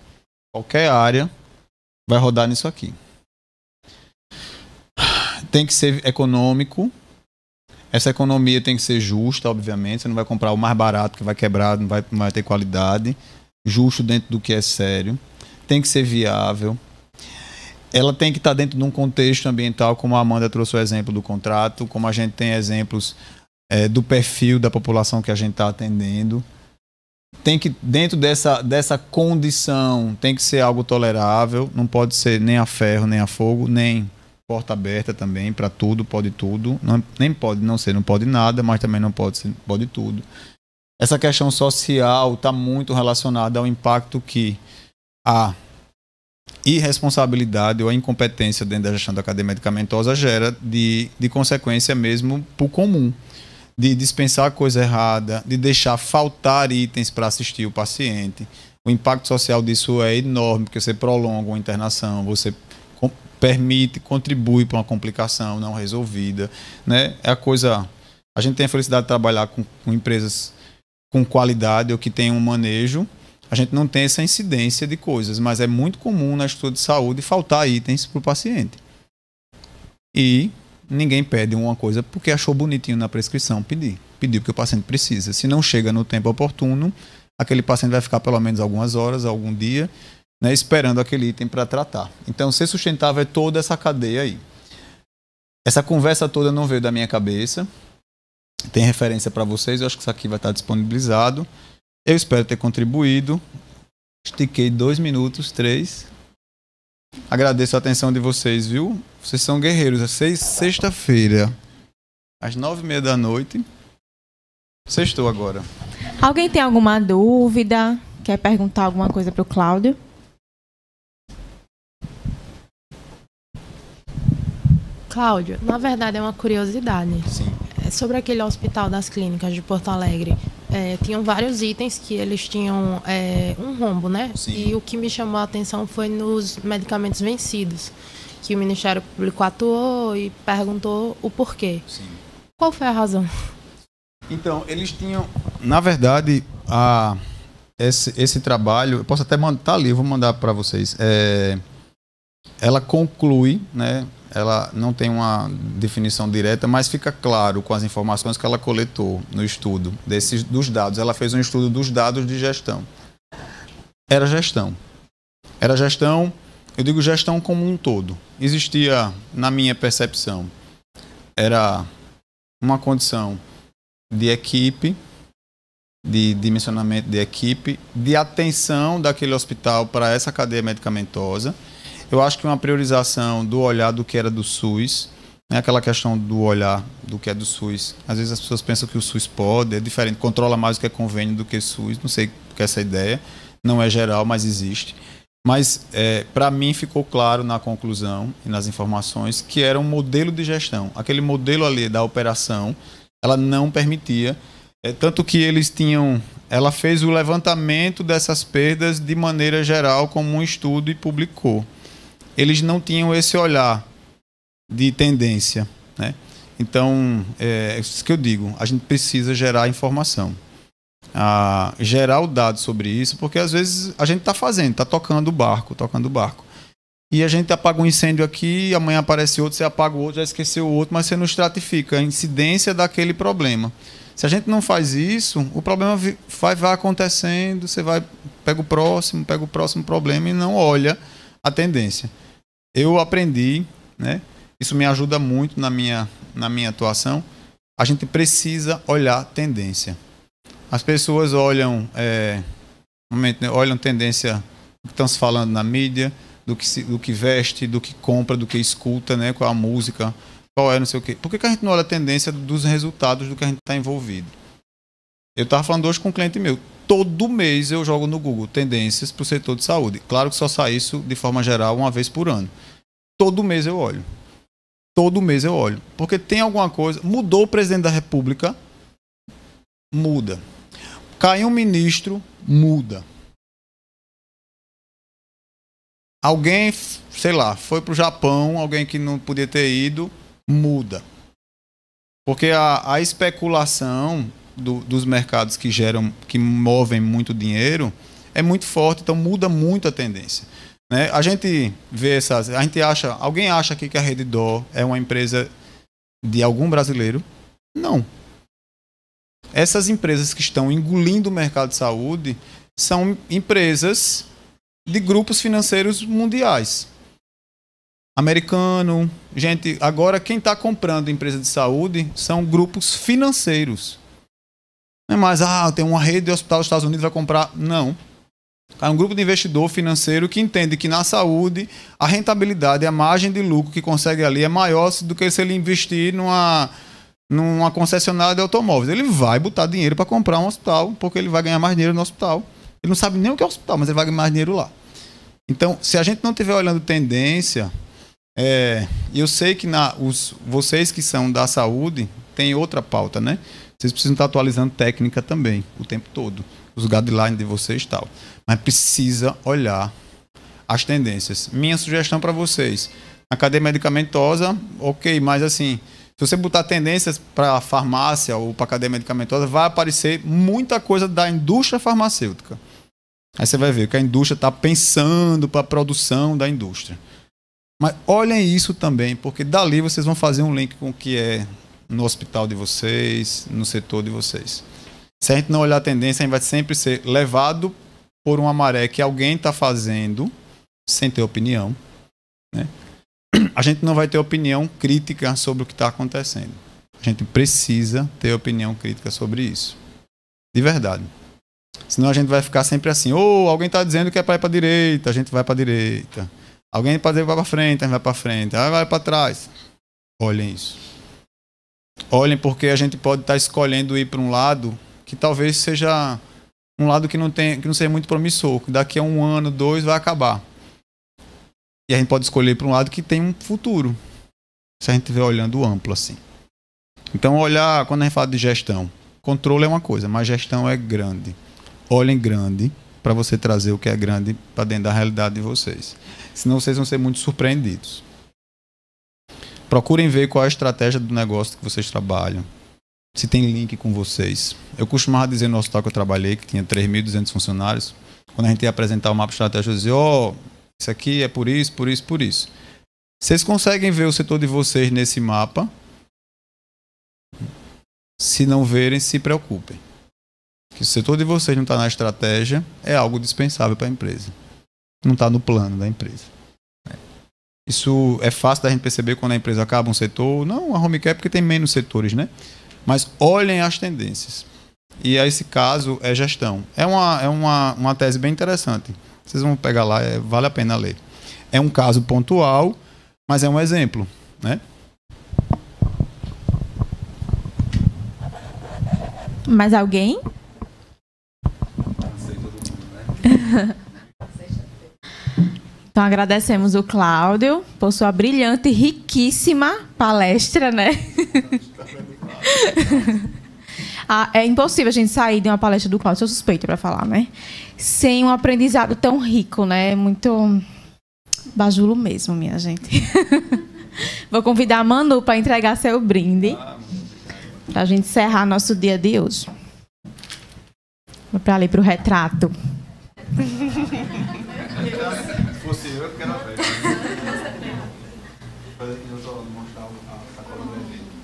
qualquer área vai rodar nisso aqui. Tem que ser econômico. Essa economia tem que ser justa, obviamente. Você não vai comprar o mais barato que vai quebrar, não vai ter qualidade. Justo dentro do que é sério. Tem que ser viável. Ela tem que estar dentro de um contexto ambiental, como a Amanda trouxe o exemplo do contrato, como a gente tem exemplos do perfil da população que a gente está atendendo. Tem que, dentro dessa condição, tem que ser algo tolerável, não pode ser nem a ferro, nem a fogo, nem porta aberta também, para tudo, pode tudo. Não, nem pode não ser, não pode nada, mas também não pode ser, pode tudo. Essa questão social está muito relacionada ao impacto que a irresponsabilidade ou a incompetência dentro da gestão da cadeia medicamentosa gera de consequência mesmo para o comum, de dispensar coisa errada, de deixar faltar itens para assistir o paciente. O impacto social disso é enorme, porque você prolonga uma internação, você permite, contribui para uma complicação não resolvida, né? É a coisa. A gente tem a felicidade de trabalhar com empresas com qualidade ou que tem um manejo. A gente não tem essa incidência de coisas, mas é muito comum na estrutura de saúde faltar itens para o paciente. E ninguém pede uma coisa porque achou bonitinho na prescrição pedir. Pediu porque o paciente precisa. Se não chega no tempo oportuno, aquele paciente vai ficar pelo menos algumas horas, algum dia, né, esperando aquele item para tratar. Então, ser sustentável é toda essa cadeia aí. Essa conversa toda não veio da minha cabeça. Tem referência para vocês, eu acho que isso aqui vai estar disponibilizado. Eu espero ter contribuído. Estiquei 2 minutos, 3. Agradeço a atenção de vocês, viu? Vocês são guerreiros. É sexta-feira, às 9h30 da noite. Sextou agora. Alguém tem alguma dúvida? Quer perguntar alguma coisa para o Cláudio? Cláudio, na verdade é uma curiosidade. Sim. Sobre aquele Hospital das Clínicas de Porto Alegre, tinham vários itens que eles tinham um rombo, né? Sim. E o que me chamou a atenção foi nos medicamentos vencidos, que o Ministério Público atuou e perguntou o porquê. Sim. Qual foi a razão? Então, eles tinham, na verdade, esse trabalho, eu posso até mandar, tá ali, eu vou mandar para vocês. Ela conclui, né? Ela não tem uma definição direta, mas fica claro com as informações que ela coletou no estudo dos dados. Ela fez um estudo dos dados de gestão. Era gestão. Era gestão, eu digo gestão como um todo. Existia, na minha percepção, era uma condição de equipe, de dimensionamento de equipe, de atenção daquele hospital para essa cadeia medicamentosa. Eu acho que uma priorização do olhar do que era do SUS, né? Aquela questão do olhar do que é do SUS. Às vezes as pessoas pensam que o SUS pode, é diferente, controla mais o que é convênio do que o SUS. Não sei porque essa ideia não é geral, mas existe. Mas, para mim, ficou claro na conclusão e nas informações que era um modelo de gestão. Aquele modelo ali da operação, ela não permitia. Tanto que eles tinham... Ela fez o levantamento dessas perdas de maneira geral como um estudo e publicou. Eles não tinham esse olhar de tendência, né? Então, é isso que eu digo, a gente precisa gerar informação, gerar o dado sobre isso, porque às vezes a gente está fazendo, está tocando o barco, e a gente apaga um incêndio aqui, amanhã aparece outro, você apaga o outro, já esqueceu o outro, mas você não estratifica a incidência daquele problema. Se a gente não faz isso, o problema vai acontecendo, você pega o próximo problema e não olha a tendência. eu aprendi, né? Isso me ajuda muito na minha atuação. A gente precisa olhar tendência. As pessoas olham tendência do que estão se falando na mídia, do que veste, do que compra, do que escuta, né? Qual a música, qual é não sei o quê. Por que a gente não olha a tendência dos resultados do que a gente está envolvido? Eu estava falando hoje com um cliente meu. Todo mês eu jogo no Google tendências para o setor de saúde. Claro que só sai isso de forma geral uma vez por ano. Todo mês eu olho. Todo mês eu olho. Porque tem alguma coisa. Mudou o presidente da República, muda. Caiu um ministro, muda. Alguém, sei lá, foi para o Japão, alguém que não podia ter ido, muda. Porque a especulação dos mercados que movem muito dinheiro é muito forte, então muda muito a tendência. Né? A gente vê alguém acha aqui que a Redditor é uma empresa de algum brasileiro? Não. Essas empresas que estão engolindo o mercado de saúde são empresas de grupos financeiros mundiais. Americano, gente, agora quem está comprando empresa de saúde são grupos financeiros. Não é mais, tem uma rede de hospital dos Estados Unidos vai comprar. Não. É um grupo de investidor financeiro que entende que na saúde a rentabilidade, a margem de lucro que consegue ali é maior do que se ele investir numa concessionária de automóveis. Ele vai botar dinheiro para comprar um hospital, porque ele vai ganhar mais dinheiro no hospital. Ele não sabe nem o que é hospital, mas ele vai ganhar mais dinheiro lá. Então, se a gente não estiver olhando tendência, eu sei que vocês que são da saúde têm outra pauta, né? Vocês precisam estar atualizando técnica também, o tempo todo. Os guidelines de vocês e tal. Mas precisa olhar as tendências. Minha sugestão para vocês. Na cadeia medicamentosa, ok, mas assim, se você botar tendências para a farmácia ou para a cadeia medicamentosa, vai aparecer muita coisa da indústria farmacêutica. Aí você vai ver que a indústria está pensando para a produção da indústria. Mas olhem isso também, porque dali vocês vão fazer um link com o que é no hospital de vocês, no setor de vocês. Se a gente não olhar a tendência, a gente vai sempre ser levado por uma maré que alguém está fazendo sem ter opinião, né? A gente não vai ter opinião crítica sobre o que está acontecendo. A gente precisa ter opinião crítica sobre isso. De verdade. Senão a gente vai ficar sempre assim, alguém está dizendo que é para ir para a direita, a gente vai para a direita. Alguém está dizendo que vai para frente, a gente vai para frente. Aí vai para trás. Olhem isso. Olhem, porque a gente pode estar escolhendo ir para um lado que talvez seja um lado que não seja muito promissor, que daqui a 1 ano, 2 vai acabar. E a gente pode escolher para um lado que tem um futuro, se a gente estiver olhando amplo assim. Então, quando a gente fala de gestão, controle é uma coisa, mas gestão é grande. Olhem grande para você trazer o que é grande para dentro da realidade de vocês. Senão vocês vão ser muito surpreendidos. Procurem ver qual é a estratégia do negócio que vocês trabalham. Se tem link com vocês. Eu costumava dizer no hospital que eu trabalhei, que tinha 3.200 funcionários, quando a gente ia apresentar o mapa estratégico, eu dizia, isso aqui é por isso, por isso, por isso. Vocês conseguem ver o setor de vocês nesse mapa? Se não verem, se preocupem. Que se o setor de vocês não está na estratégia, é algo dispensável para a empresa. Não está no plano da empresa. Isso é fácil da gente perceber quando a empresa acaba um setor. Não, a home care porque tem menos setores, né? Mas olhem as tendências. E esse caso é gestão. É uma tese bem interessante. Vocês vão pegar lá, vale a pena ler. É um caso pontual, mas é um exemplo, né? Mais alguém? Então agradecemos o Cláudio por sua brilhante e riquíssima palestra, né? É impossível a gente sair de uma palestra do Cláudio, sou suspeita para falar, né? Sem um aprendizado tão rico, né? Muito bajulo mesmo, minha gente. Vou convidar a Manu para entregar seu brinde, para a gente encerrar nosso dia de hoje. Vou para ali para o retrato. Se fosse eu quero ver. Eu só mostrar a sacola do evento.